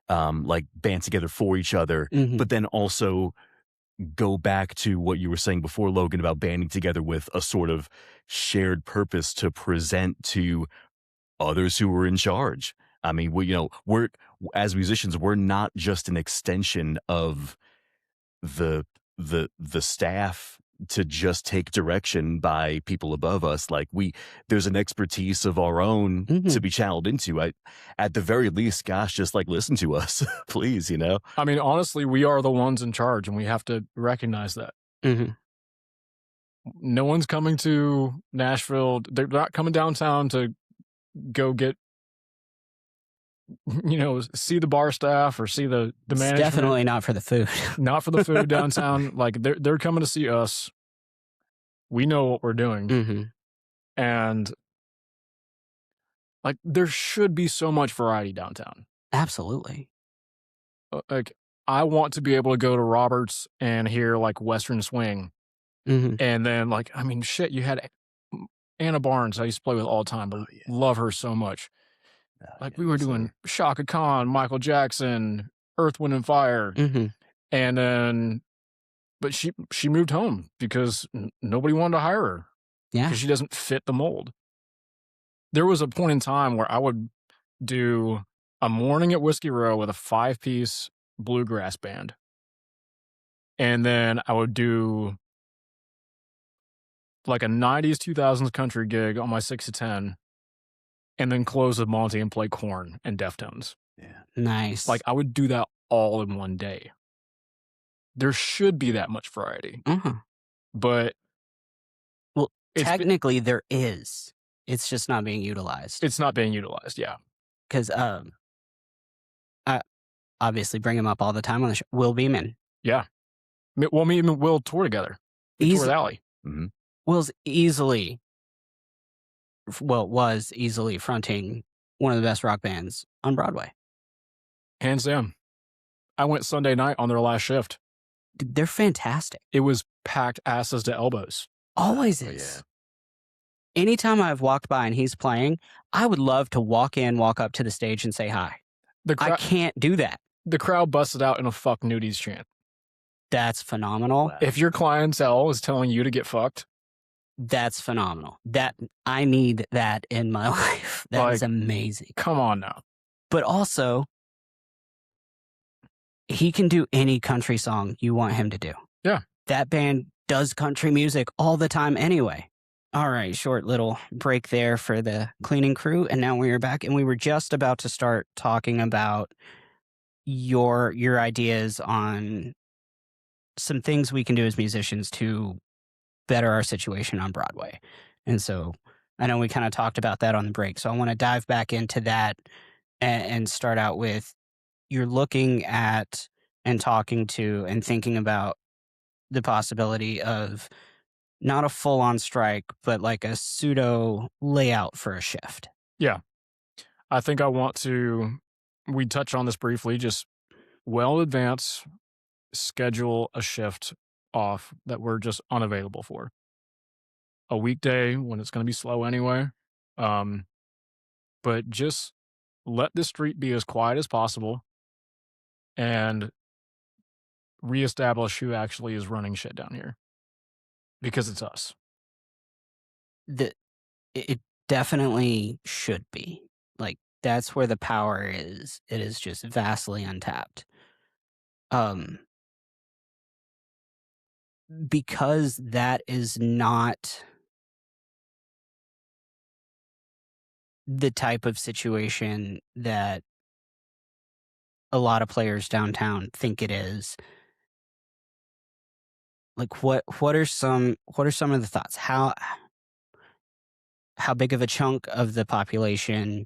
Like band together for each other, Mhm. but then also go back to what you were saying before, Logan, about banding together with a sort of shared purpose to present to others who are in charge. I mean, we're as musicians, we're not just an extension of the the staff to just take direction by people above us. Like there's an expertise of our own to Mhm. be channeled into. At the very least, gosh, just like listen to us, please. I mean, honestly, we are the ones in charge, and we have to recognize that. Mhm. No one's coming to Nashville. They're not coming downtown to go get, see the bar staff or see the It's management. definitely not for the food. Not for the food downtown. Like they're coming to see us. We know what we're doing, Mhm. and like there should be so much variety downtown. Absolutely. Like I want to be able to go to Roberts and hear like Western swing, Mhm. and then like I mean, shit, you had Anna Barnes. I used to play with all the time, but Oh yeah, love her so much. oh Like yeah, we were miss doing her. Shaka Khan, Michael Jackson, Earth, Wind and Fire, Mhm. and then but she moved home because nobody wanted to hire her Yeah. because she doesn't fit the mold. There was a point in time where I would do a morning at Whiskey Row with a 5-piece bluegrass band, and then I would do like a 90s 2000s country gig on my 6 to 10, and then close with Monty and play Corn and Deftones. Yeah, Like Nice. I would do that all in one day. There should be that much variety, Uh-huh. but Well, it's technically there is. It's just not being utilized. it's not being utilized. Yeah, 'Cause, I obviously bring him up all the time on the show. Will Beeman. yeah. Well, me and Will tour together. We toured Eas Alley, hmm Will's easily was easily fronting one of the best rock bands on Broadway. hands down. I went Sunday night on their last shift. Dude, they're fantastic. It was packed asses to elbows. Always oh yeah. is. Anytime I've walked by and he's playing, I would love to walk up to the stage and say hi. The I crowd, can't do that. the crowd busted out in a "fuck nudies" chant. That's phenomenal. Wow. If your clientele is telling you to get fucked, That's phenomenal. I need that in my life. That is like, amazing. come on now. But also, he can do any country song you want him to do. Yeah. That band does country music all the time anyway. All right, short little break there for the cleaning crew, and now we are back, and we were just about to start talking about your ideas on some things we can do as musicians to better our situation on Broadway. And so I know we kind of talked about that on the break. So I want to dive back into that and start out with you're looking at and talking to and thinking about the possibility of not a full on strike, but like a pseudo layout for a shift. Yeah. I think I want to, we touched on this briefly, just well in advance, schedule a shift off that we're just unavailable for. A weekday when it's going to be slow anyway. But just let the street be as quiet as possible and reestablish who actually is running shit down here because it's us. The, it definitely should be. Like, that's where the power is. It is just vastly untapped. Because that is not the type of situation that a lot of players downtown think it is. Like what are some of the thoughts? How big of a chunk of the population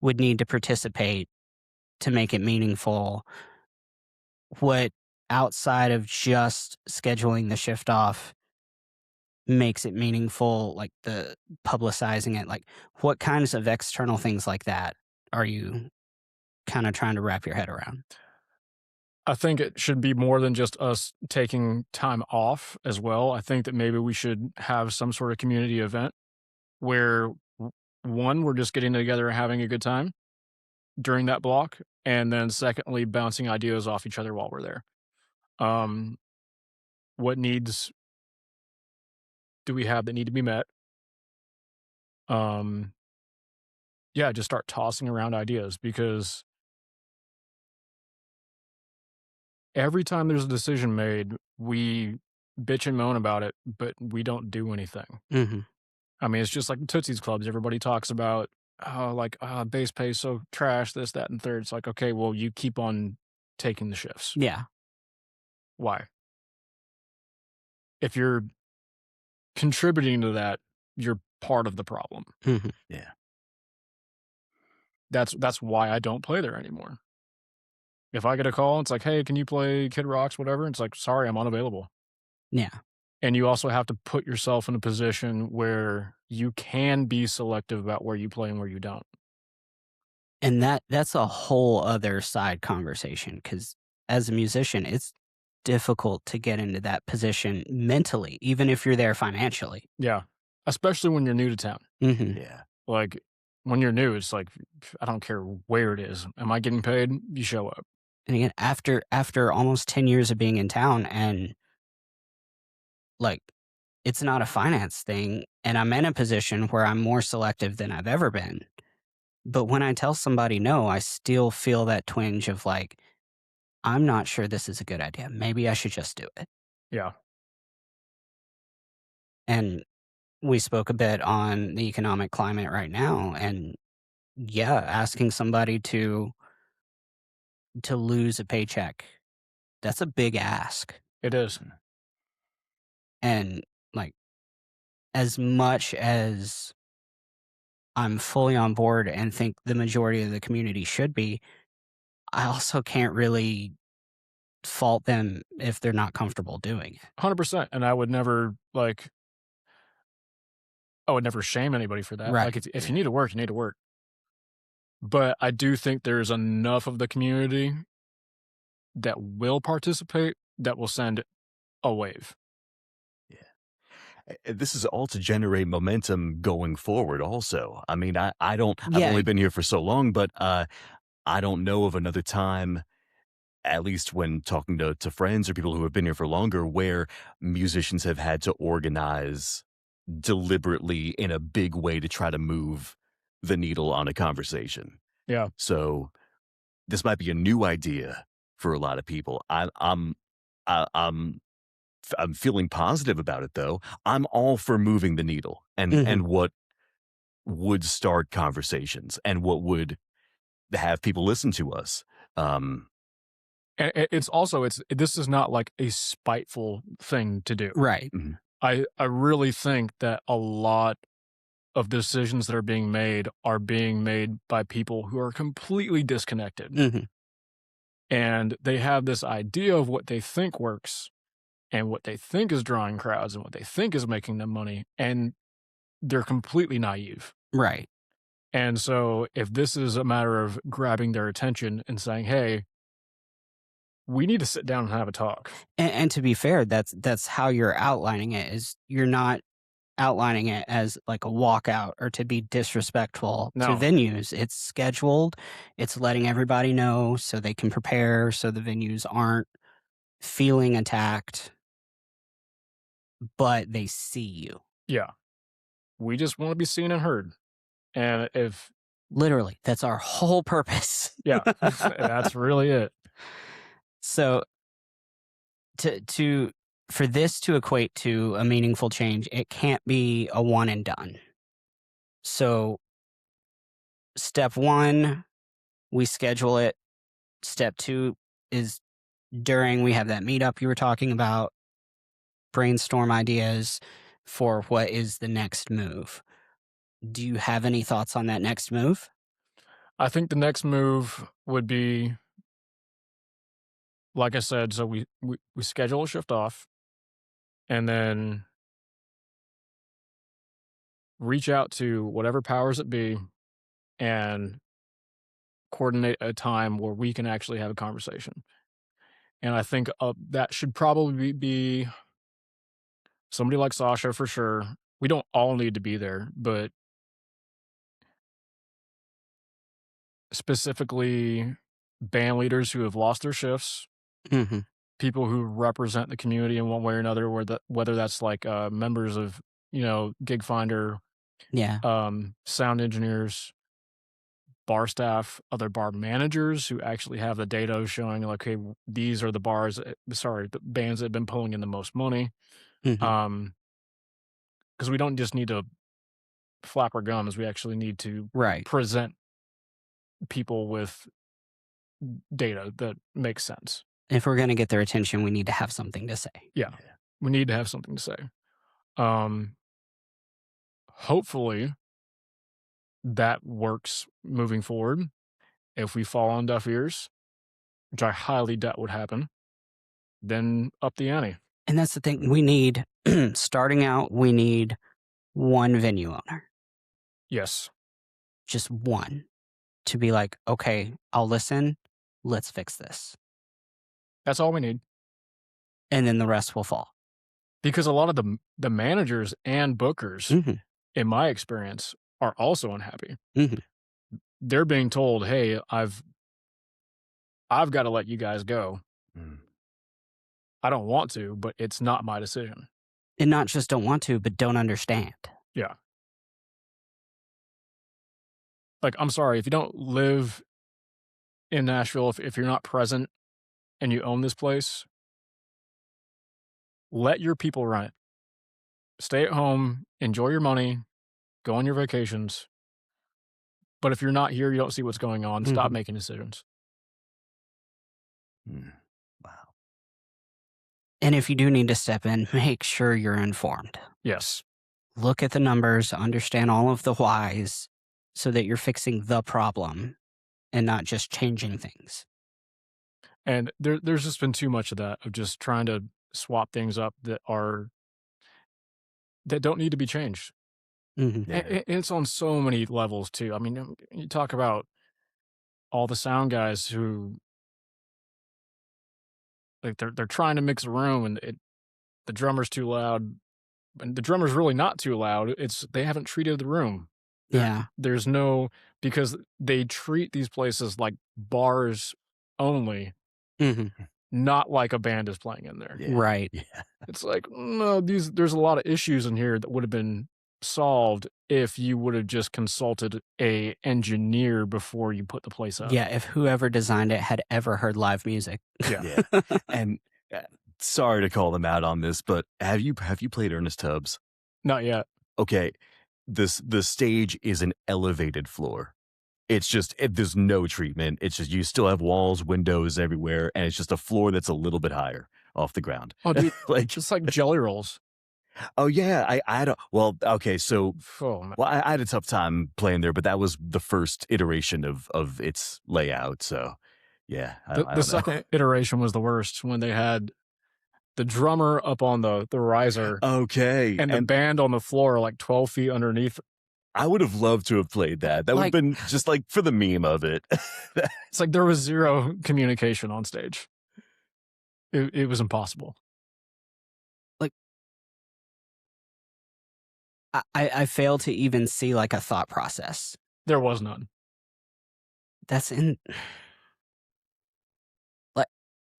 would need to participate to make it meaningful? What outside of just scheduling the shift off makes it meaningful, like the publicizing it, like what kinds of external things like that are you kind of trying to wrap your head around? I think it should be more than just us taking time off as well. I think that maybe we should have some sort of community event where one, we're just getting together and having a good time during that block, and then secondly, bouncing ideas off each other while we're there. Um, what needs do we have that need to be met? Um, yeah, just start tossing around ideas because every time there's a decision made, we bitch and moan about it, but we don't do anything. Hmm. I mean, it's just like the Tootsie's Clubs. Everybody talks about, oh, like, base pay so trash, this, that, and third. It's like, okay, well, you keep on taking the shifts. Yeah. Why? If you're contributing to that, you're part of the problem. Hmm. Yeah. That's why I don't play there anymore. If I get a call, it's like, hey, can you play Kid Rocks, whatever? It's like, sorry, I'm unavailable. Yeah. And you also have to put yourself in a position where you can be selective about where you play and where you don't. And that's a whole other side conversation because as a musician, it's difficult to get into that position mentally, even if you're there financially. Yeah. Especially when you're new to town. Hmm. Yeah. Like when you're new, it's like, I don't care where it is. Am I getting paid? You show up. And again, after almost 10 years of being in town, and like, it's not a finance thing, and I'm in a position where I'm more selective than I've ever been. But when I tell somebody no, I still feel that twinge of like, I'm not sure this is a good idea. Maybe I should just do it. Yeah. And we spoke a bit on the economic climate right now, and yeah, asking somebody to lose a paycheck, that's a big ask. It is. And like, as much as I'm fully on board and think the majority of the community should be, I also can't really fault them if they're not comfortable doing it. 100%. And I would never shame anybody for that. Like, Right. if you Yeah. need to work, you need to work. But I do think there's enough of the community that will participate that will send a wave. This is all to generate momentum going forward also. I mean, I've Yeah. only been here for so long, but I don't know of another time, at least when talking to friends or people who have been here for longer, where musicians have had to organize deliberately in a big way to try to move the needle on a conversation. Yeah. So this might be a new idea for a lot of people. I, I'm feeling positive about it though. I'm all for moving the needle Mhm. and what would start conversations and what would have people listen to us. Um, And it's also, this is not like a spiteful thing to do. Right. mhm, I really think that a lot of decisions that are being made by people who are completely disconnected. Mhm. And they have this idea of what they think works and what they think is drawing crowds and what they think is making them money. And they're completely naive. Right. And so if this is a matter of grabbing their attention and saying, hey, we need to sit down and have a talk. And to be fair, that's how you're outlining it. Is you're not outlining it as like a walkout or to be disrespectful to No. venues. It's scheduled. It's letting everybody know so they can prepare, so the venues aren't feeling attacked, but they see you. Yeah. We just want to be seen and heard. And if, Literally, that's our whole purpose. yeah, that's really it. So to for this to equate to a meaningful change, it can't be a one and done. So step 1, we schedule it. Step 2 is during we have that meetup you were talking about, brainstorm ideas for what is the next move. Do you have any thoughts on that next move? I think the next move would be, like I said, so we schedule a shift off and then reach out to whatever powers it be and coordinate a time where we can actually have a conversation. And I think that should probably be somebody like Sasha for sure. We don't all need to be there, but specifically band leaders who have lost their shifts, Hmm. people who represent the community in one way or another, whether that's like members of, Gig Finder, Yeah. sound engineers, bar staff, other bar managers who actually have the data showing like, hey, these are the the bands that have been pulling in the most money. Hmm. Because we don't just need to flap our gums, we actually need to Right. present people with data that makes sense. If we're going to get their attention, we need to have something to say. Yeah, we need to have something to say. Hopefully that works moving forward. If we fall on deaf ears, which I highly doubt would happen, then up the ante. And that's the thing. We need, starting out, we need one venue owner, Yes. just one, to be like, okay, I'll listen. Let's fix this. That's all we need. And then the rest will fall. Because a lot of the managers and bookers, Hmm. in my experience, are also unhappy. Hmm. They're being told, hey, I've got to let you guys go. Mm. I don't want to, but it's not my decision. And not just don't want to, but don't understand. Yeah. Like, I'm sorry, if you don't live in Nashville, if you're not present and you own this place, let your people run it. Stay at home, enjoy your money, go on your vacations. But if you're not here, you don't see what's going on, stop Mhm. making decisions. Mm. Wow. And if you do need to step in, make sure you're informed. Yes. Look at the numbers, understand all of the whys, so that you're fixing the problem and not just changing things. And there's just been too much of that, of just trying to swap things up that don't need to be changed. Mhm. Yeah. And it's on so many levels too. I mean, you talk about all the sound guys who like they're trying to mix a room and the drummer's too loud, and the drummer's really not too loud. It's they haven't treated the room. Yeah. There's no, because they treat these places like bars only, Mhm. not like a band is playing in there. Yeah. Right. Yeah. It's like, no, there's a lot of issues in here that would have been solved if you would have just consulted a engineer before you put the place up. Yeah, if whoever designed it had ever heard live music. Yeah. Yeah. And sorry to call them out on this, but have you played Ernest Tubbs? Not yet. Okay, the stage is an elevated floor. It's just there's no treatment. It's just you still have walls, windows everywhere, and it's just a floor that's a little bit higher off the ground. Oh, dude, Like, just like jelly rolls. oh yeah, I had a well, okay, so Oh, man. well, I had a tough time playing there, but that was the first iteration of its layout. So yeah, I The don't know. second iteration was the worst, when they had the drummer up on the riser Okay, and the band on the floor like 12 feet underneath. I would have loved to have played that. That would have Like- been just like for the meme of it. It's like there was zero communication on stage. It was impossible. I fail to even see like a thought process. There was none. That's in. Like,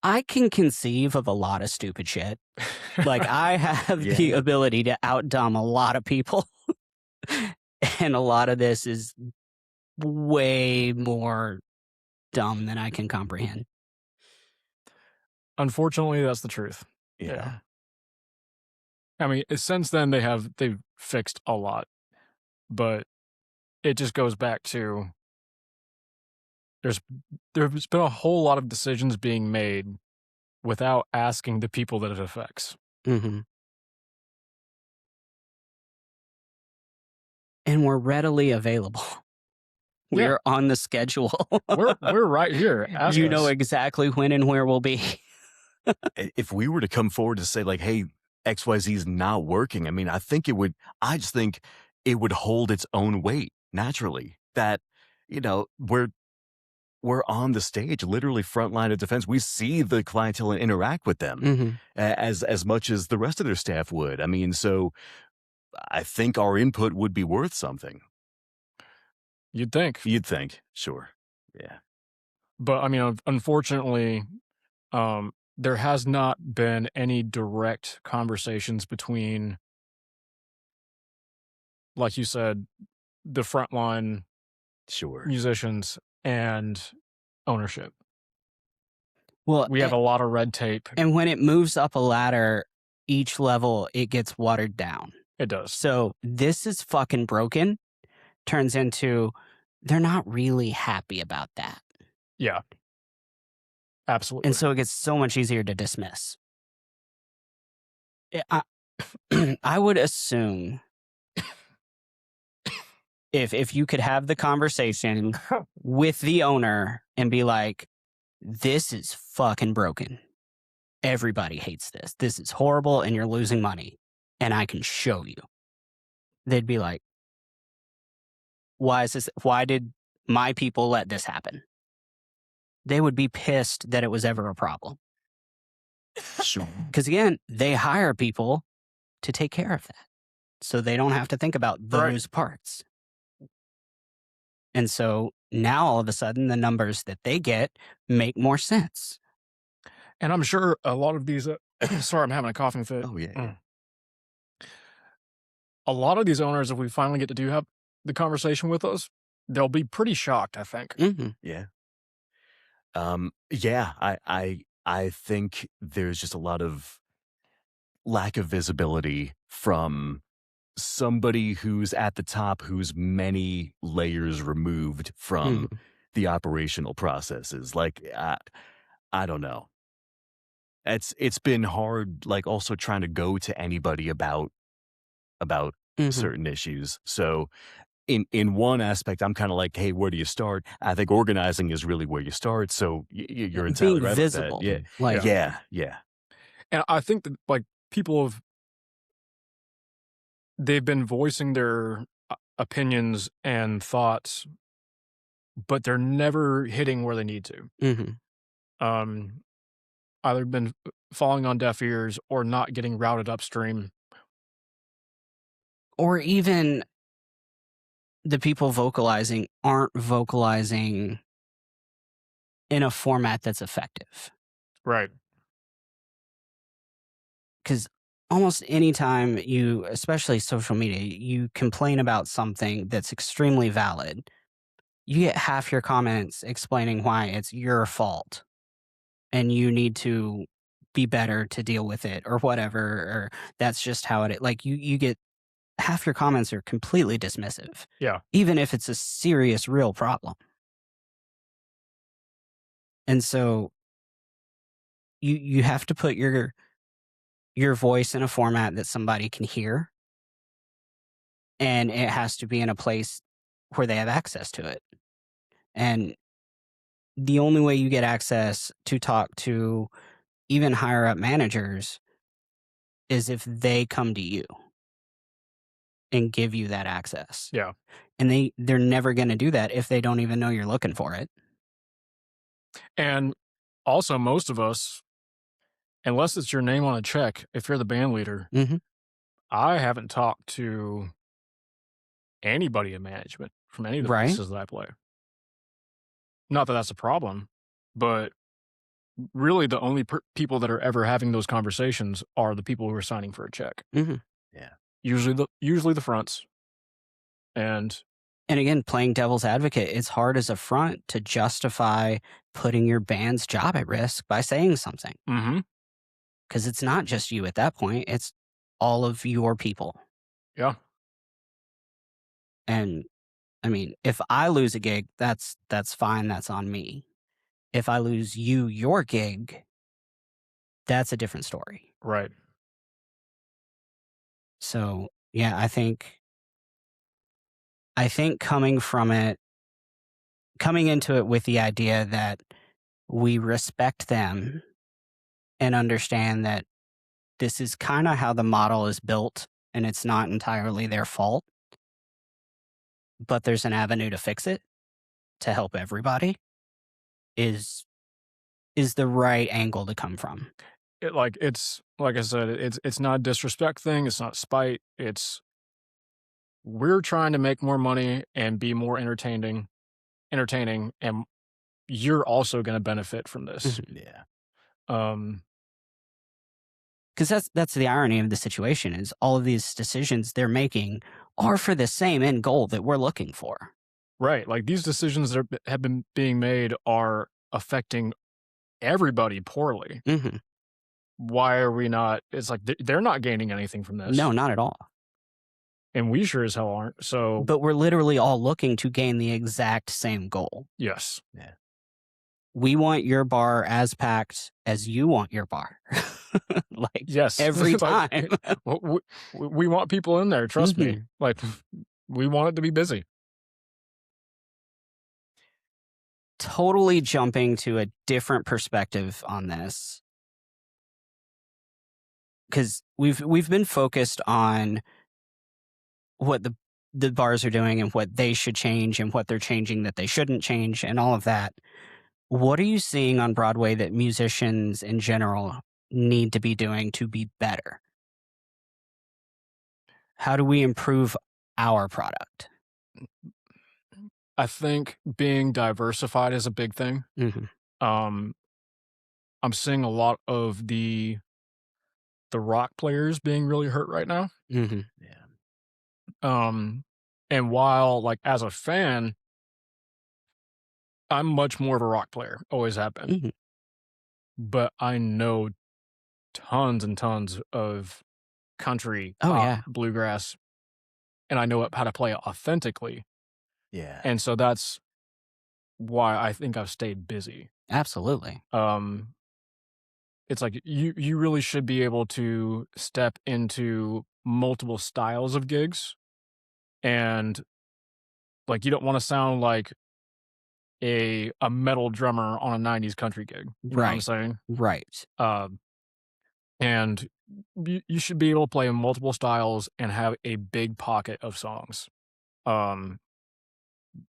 I can conceive of a lot of stupid shit. Like, I have the Yeah. ability to outdumb a lot of people. And a lot of this is way more dumb than I can comprehend. Unfortunately, that's the truth. Yeah. I mean, since then they've fixed a lot, but it just goes back to there's been a whole lot of decisions being made without asking the people that it affects. Mm-hmm. And we're readily available. Yeah. We're on the schedule. We're right here. Ask You us. know exactly when and where we'll be. If we were to come forward to say like, hey, XYZ is not working, I mean, I just think it would hold its own weight naturally. That, we're we're on the stage, literally front line of defense. We see the clientele and interact with them Mhm. as much as the rest of their staff would. I mean, so I think our input would be worth something. You'd think. You'd think, sure, yeah, But I mean, unfortunately, there has not been any direct conversations between, like you said, the frontline sure, musicians and ownership. Well, We have a lot of red tape. and when it moves up a ladder, each level, it gets watered down. It does. So this is fucking broken turns into they're not really happy about that. Yeah. Absolutely. And so it gets so much easier to dismiss. I, I would assume if you could have the conversation with the owner and be like, this is fucking broken. Everybody hates this. This is horrible and you're losing money. And I can show you. They'd be like, why is this? Why did my people let this happen? They would be pissed that it was ever a problem. sure. Because again, they hire people to take care of that. So they don't have to think about those parts. And so now all of a sudden the numbers that they get make more sense. And I'm sure a lot of these, sorry, I'm having a coughing fit. Oh yeah. A lot of these owners, if we finally get to have the conversation with us, they'll be pretty shocked, I think. Mm-hmm. Yeah. Yeah, I think there's just a lot of lack of visibility from somebody who's at the top, who's many layers removed from the operational processes. Like, I don't know. It's been hard, like also trying to go to anybody about certain issues. So in one aspect, I'm kind of like, hey, where do you start? I think organizing is really where you start. So you're entirely Being right visible. with that. Yeah. Like, Yeah. And I think that, like, people they've been voicing their opinions and thoughts, but they're never hitting where they need to. Either been falling on deaf ears or not getting routed upstream. or even the people vocalizing aren't vocalizing in a format that's effective. Right. Because almost anytime you, especially social media, you complain about something that's extremely valid, you get half your comments explaining why it's your fault and you need to be better to deal with it or whatever, or that's just how it is. Like you get half your comments are completely dismissive. Yeah. Even if it's a serious, real problem. And so you have to put your voice in a format that somebody can hear. And it has to be in a place where they have access to it. And the only way you get access to talk to even higher up managers is if they come to you and give you that access. Yeah. And they're never going to do that if they don't even know you're looking for it. And also, most of us, unless it's your name on a check, if you're the band leader, I haven't talked to anybody in management from any of the places that I play. Not that that's a problem, but really the only people that are ever having those conversations are the people who are signing for a check. Yeah. Usually the fronts. And again, playing devil's advocate, it's hard as a front to justify putting your band's job at risk by saying something. Because it's not just you at that point, it's all of your people. Yeah. And I mean, if I lose a gig, that's fine. That's on me. If I lose your gig, that's a different story. Right. So yeah, I think coming into it with the idea that we respect them and understand that this is kind of how the model is built and it's not entirely their fault, but there's an avenue to fix it to help everybody. is the right angle to come from. It's like I said, it's not a disrespect thing, it's not spite, it's we're trying to make more money and be more entertaining, and you're also gonna benefit from this. Mhm. Yeah. Um, 'Cause that's the irony of the situation is all of these decisions they're making are for the same end goal that we're looking for. right, like, these decisions that have been being made are affecting everybody poorly. Mhm. Why are we not it's like they're not gaining anything from this, No, not at all. and we sure as hell aren't, so But we're literally all looking to gain the exact same goal. yes. Yeah. We want your bar as packed as you want your bar. Like, Yes. every Like, time. we want people in there, trust Mhm. me. Like, we want it to be busy. Totally jumping to a different perspective on this. 'Cause we've been focused on what the bars are doing and what they should change and what they're changing that they shouldn't change and all of that. What are you seeing on Broadway that musicians in general need to be doing to be better? How do we improve our product? I think being diversified is a big thing. Mhm. Um, I'm seeing a lot of the rock players being really hurt right now. Mhm. Yeah. Um, and while, like, as a fan, I'm much more of a rock player, always have been. Mhm. But I know tons and tons of country, Oh, pop, yeah. bluegrass, and I know how to play it authentically. Yeah. And so that's why I think I've stayed busy. Absolutely. Um, it's like you really should be able to step into multiple styles of gigs, and like you don't want to sound like a metal drummer on a 90s country gig. You know what I'm Right. saying? Right. Um, and you should be able to play in multiple styles and have a big pocket of songs. Um,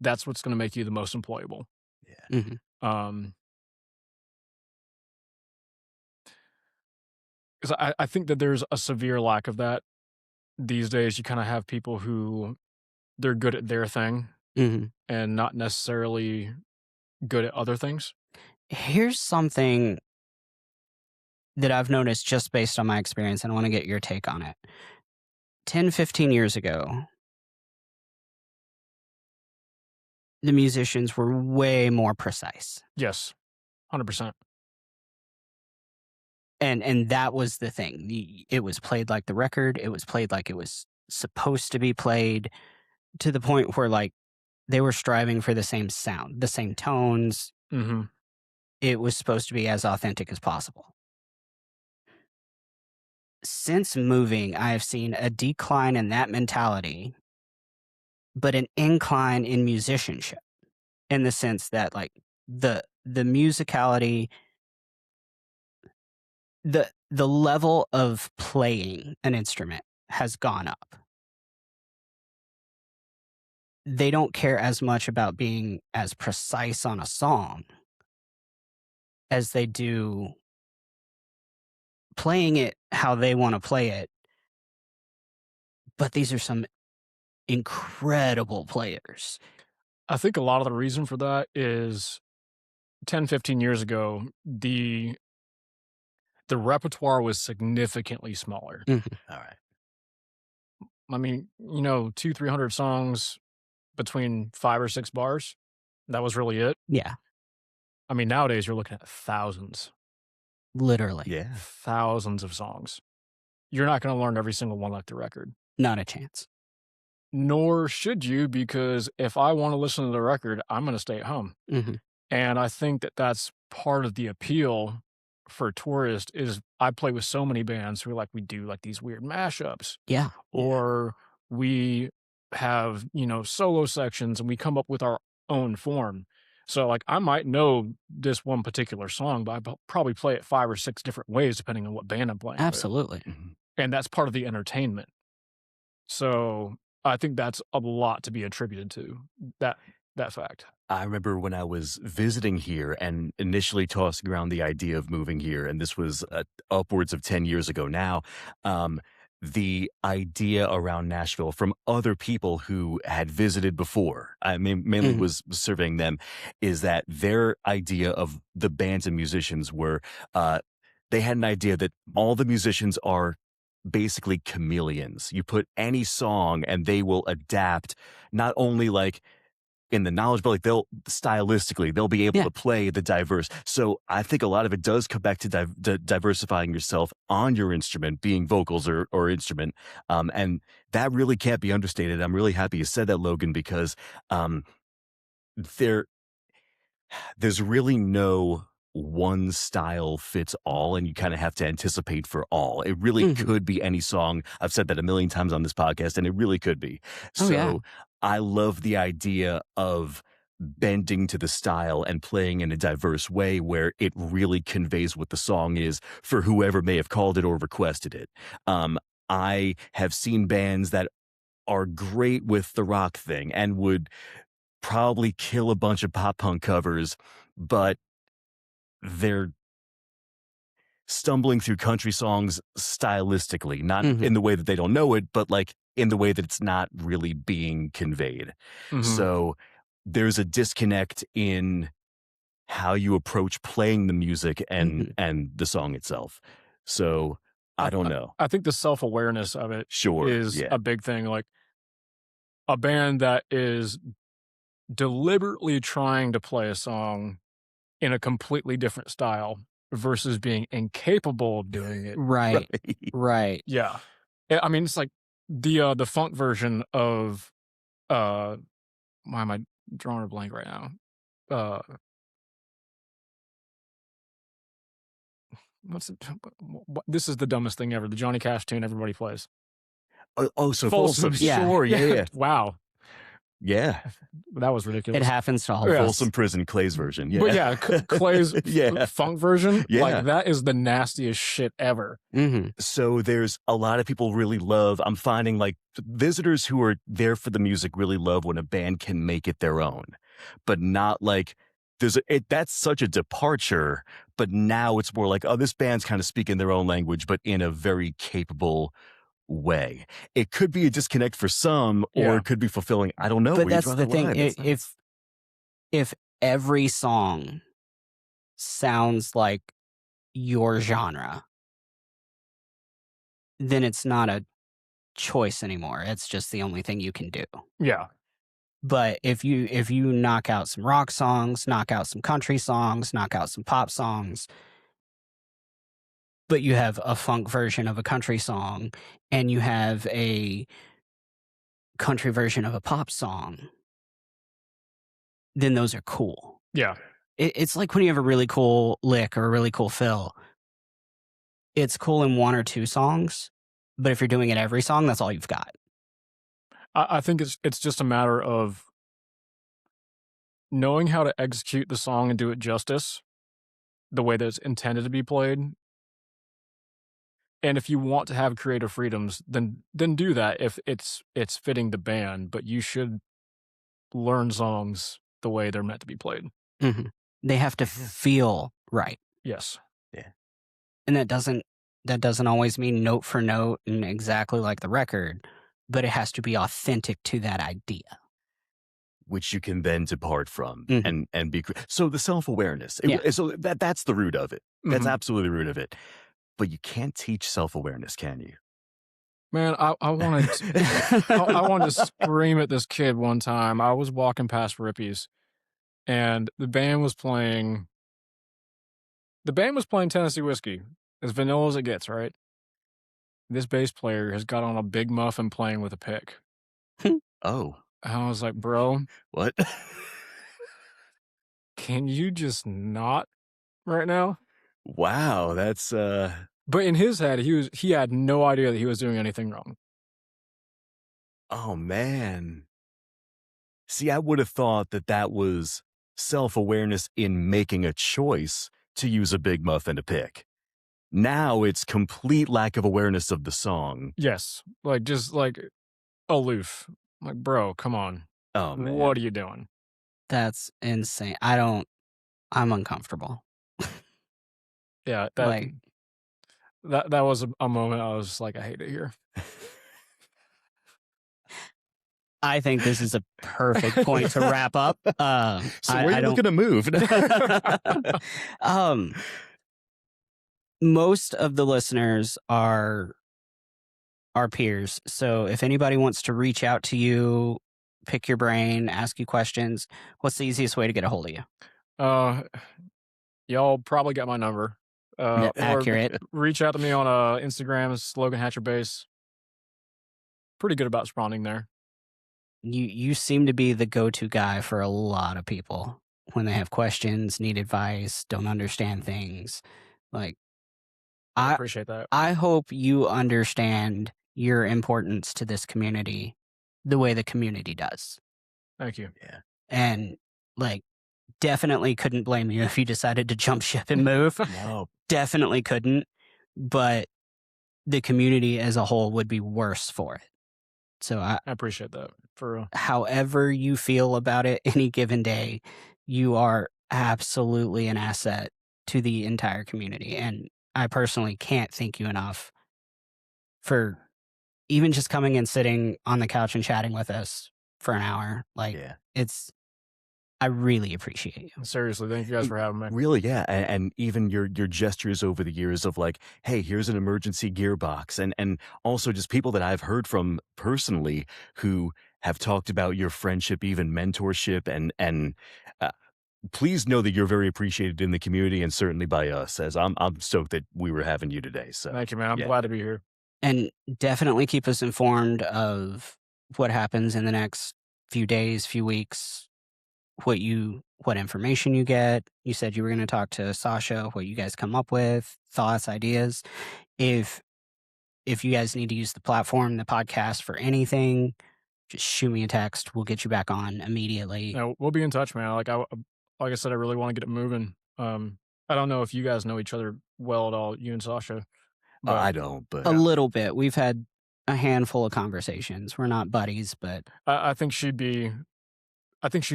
that's what's going to make you the most employable. Yeah. Mhm. Um, because I think that there's a severe lack of that these days. You kind of have people who they're good at their thing Mhm. and not necessarily good at other things. Here's something that I've noticed just based on my experience, and I wanna get your take on it. 10, 15 years ago, the musicians were way more precise. Yes, 100%. And that was the thing. It was played like the record, it was played like it was supposed to be played, to the point where, like, they were striving for the same sound, the same tones. Hmm. It was supposed to be as authentic as possible. Since moving, I have seen a decline in that mentality, but an incline in musicianship, in the sense that, like, the musicality, the level of playing an instrument has gone up. They don't care as much about being as precise on a song as they do playing it how they wanna play it, but these are some incredible players. I think a lot of the reason for that is 10, 15 years ago, the repertoire was significantly smaller. Mhm. All right. I mean, 2, 300 songs between 5 or 6 bars. That was really it. Yeah, I mean, nowadays you're looking at thousands, literally. Yeah. thousands of songs. You're not going to learn every single one like the record. Not a chance. Nor should you, because if I want to listen to the record, I'm going to stay at home. Mhm. And I think that that's part of the appeal for tourists is I play with so many bands who are like, we do like these weird mashups, Yeah. or we have, solo sections and we come up with our own form. So like I might know this one particular song, but probably play it 5 or 6 different ways depending on what band I'm playing with. Absolutely. Mhm. And that's part of the entertainment. So I think that's a lot to be attributed to that fact. I remember when I was visiting here and initially tossing around the idea of moving here, and this was upwards of 10 years ago now. Um, the idea around Nashville from other people who had visited before, I mean, mainly Mhm. was surveying them, is that their idea of the bands and musicians were, uh, they had an idea that all the musicians are basically chameleons. You put any song and they will adapt, not only like in the knowledge, but like they'll be able Yeah. to play the diverse. So I think a lot of it does come back to diversifying yourself on your instrument, being vocals or instrument. And that really can't be understated. I'm really happy you said that, Logan, because um, there there's really no one style fits all, and you kind of have to anticipate for all. It really Mhm. could be any song. I've said that a million times on this podcast, and it really could be. Oh, yeah. So I love the idea of bending to the style and playing in a diverse way where it really conveys what the song is for whoever may have called it or requested it. Um, I have seen bands that are great with the rock thing and would probably kill a bunch of pop punk covers, but they're stumbling through country songs stylistically, not in Mhm. the way that they don't know it, but like in the way that it's not really being conveyed. Mhm. So there's a disconnect in how you approach playing the music Mhm. and the song itself. So I I don't I know. I think the self-awareness of it Sure. is Yeah. a big thing, like, a band that is deliberately trying to play a song in a completely different style versus being incapable of doing it. Right. Right. Right. Yeah. I mean, it's like the funk version of, uh why am I drawing a blank right now? Uh, what's it what this is the dumbest thing ever, the Johnny Cash tune everybody plays. Oh, so Folsom. Folsom. Yeah. Sure. Yeah. Yeah, Yeah. wow. Yeah. That was It ridiculous. happens to all of Yeah. us. Folsom Prison Clay's version. But Yeah. yeah, Clay's Yeah. funk version, Yeah. like, that is the nastiest shit ever. Mhm. So there's a lot of people really love, I'm finding like visitors who are there for the music really love when a band can make it their own, but not like that's such a departure, but now it's more like, oh, this band's kind of speaking their own language, but in a very capable way. It could be a disconnect for some, or Yeah. it could be fulfilling. I don't know But where you that's draw the that thing. line. That's nice. If every song sounds like your genre, then it's not a choice anymore. It's just the only thing you can do. Yeah. But if you knock out some rock songs, knock out some country songs, knock out some pop songs, but you have a funk version of a country song and you have a country version of a pop song, then those are cool. Yeah. It's like when you have a really cool lick or a really cool fill. It's cool in one or two songs, but if you're doing it every song, that's all you've got. I think it's just a matter of knowing how to execute the song and do it justice the way that it's intended to be played. And if you want to have creative freedoms, then do that if it's fitting the band, but you should learn songs the way they're meant to be played. Mhm. They have to Yeah. feel right. Yes. Yeah. And that doesn't always mean note for note and exactly like the record, but it has to be authentic to that idea. Which you can then depart from Mhm. and be so the self-awareness. Yeah. So that's the root of it. That's Mhm. absolutely the root of it. But you can't teach self-awareness, can you? Man, I wanted I wanted to scream at this kid one time. I was walking past Rippy's and the band was playing Tennessee Whiskey, as vanilla as it gets, right? This bass player has got on a big muff and playing with a pick. Oh, And I was like, "Bro, what? can you just not right now?" Wow, that's But in his head, he had no idea that he was doing anything wrong. oh man. See, I would have thought that that was self-awareness in making a choice to use a big muff and a pick. Now it's complete lack of awareness of the song. Yes, like, just, like, aloof. Like, "Bro, come on. Oh What man. are you doing?" That's insane. I'm uncomfortable. Yeah, Like, that was a moment I was just like, I hate it here. I think this is a perfect point to wrap up. So where are you looking to move? Most of the listeners are our peers. So if anybody wants to reach out to you, pick your brain, ask you questions, what's the easiest way to get a hold of you? Y'all probably got my number. Or Accurate. reach out to me on Instagram. It's Logan Hatcher Base. Pretty good about responding there. You seem to be the go-to guy for a lot of people when they have questions, need advice, don't understand things. Like, I appreciate that. I hope you understand your importance to this community the way the community does. Thank you. Yeah. And like, definitely couldn't blame you if you decided to jump ship and move. No. Definitely couldn't. But the community as a whole would be worse for it. So I appreciate that, for real. However you feel about it any given day, you are absolutely an asset to the entire community. And I personally can't thank you enough for even just coming and sitting on the couch and chatting with us for an hour. Like, Yeah. I really appreciate you. Seriously, thank you guys for having me. Really, yeah. And even your gestures over the years of like, hey, here's an emergency gearbox. And also just people that I've heard from personally who have talked about your friendship, even mentorship. And please know that you're very appreciated in the community and certainly by us, as I'm stoked that we were having you today. So thank you, man. I'm glad to be here. And definitely keep us informed of what happens in the next few days, few weeks, what information you get. You said you were going to talk to Sasha, what you guys come up with, thoughts, ideas. If you guys need to use the platform, the podcast for anything, just shoot me a text. We'll get you back on immediately. Yeah, we'll be in touch, man. Like I said, I really want to get it moving. I don't know if you guys know each other well at all, you and Sasha. But I don't, but a little bit. We've had a handful of conversations. We're not buddies, but I think she's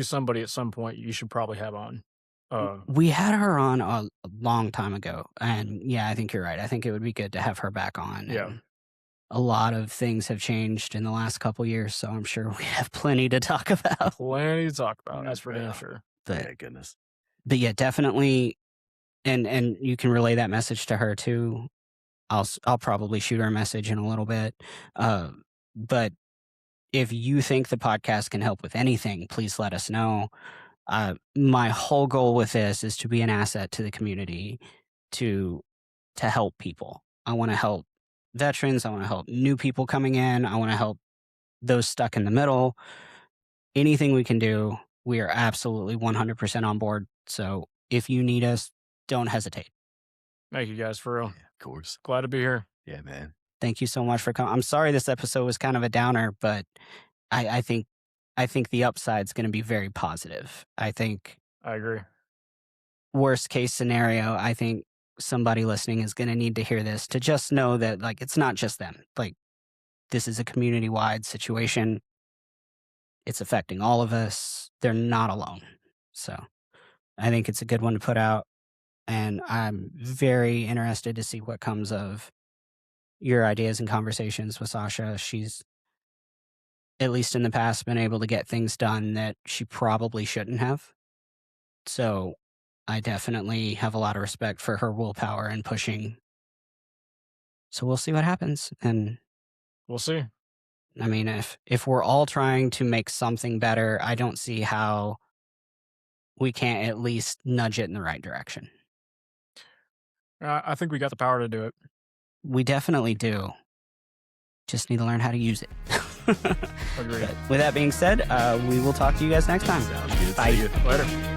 somebody at some point you should probably have on. We had her on a long time ago, and yeah, I think you're right. I think it would be good to have her back on. Yeah. And a lot of things have changed in the last couple years, so I'm sure we have plenty to talk about. Plenty to talk about. That's for damn sure. yeah, goodness. But yeah, definitely, and you can relay that message to her too. I'll probably shoot her a message in a little bit. But if you think the podcast can help with anything, please let us know. My whole goal with this is to be an asset to the community, to help people. I want to help veterans. I want to help new people coming in. I want to help those stuck in the middle. Anything we can do, we are absolutely 100% on board. So if you need us, don't hesitate. Thank you guys, for real. Yeah, of course. Glad to be here. Yeah, man. Thank you so much for coming. I'm sorry this episode was kind of a downer, but I think the upside's going to be very positive. I agree. Worst case scenario, I think somebody listening is going to need to hear this to just know that, like, it's not just them. Like, this is a community-wide situation. It's affecting all of us. They're not alone. So I think it's a good one to put out. And I'm very interested to see what comes of your ideas and conversations with Sasha. She's, at least in the past, been able to get things done that she probably shouldn't have. So I definitely have a lot of respect for her willpower and pushing. So we'll see what happens. And we'll see. I mean, if we're all trying to make something better, I don't see how we can't at least nudge it in the right direction. I think we got the power to do it. We definitely do. Just need to learn how to use it. Agreed. But with that being said, we will talk to you guys next time. Sounds good. Bye. See you. Later.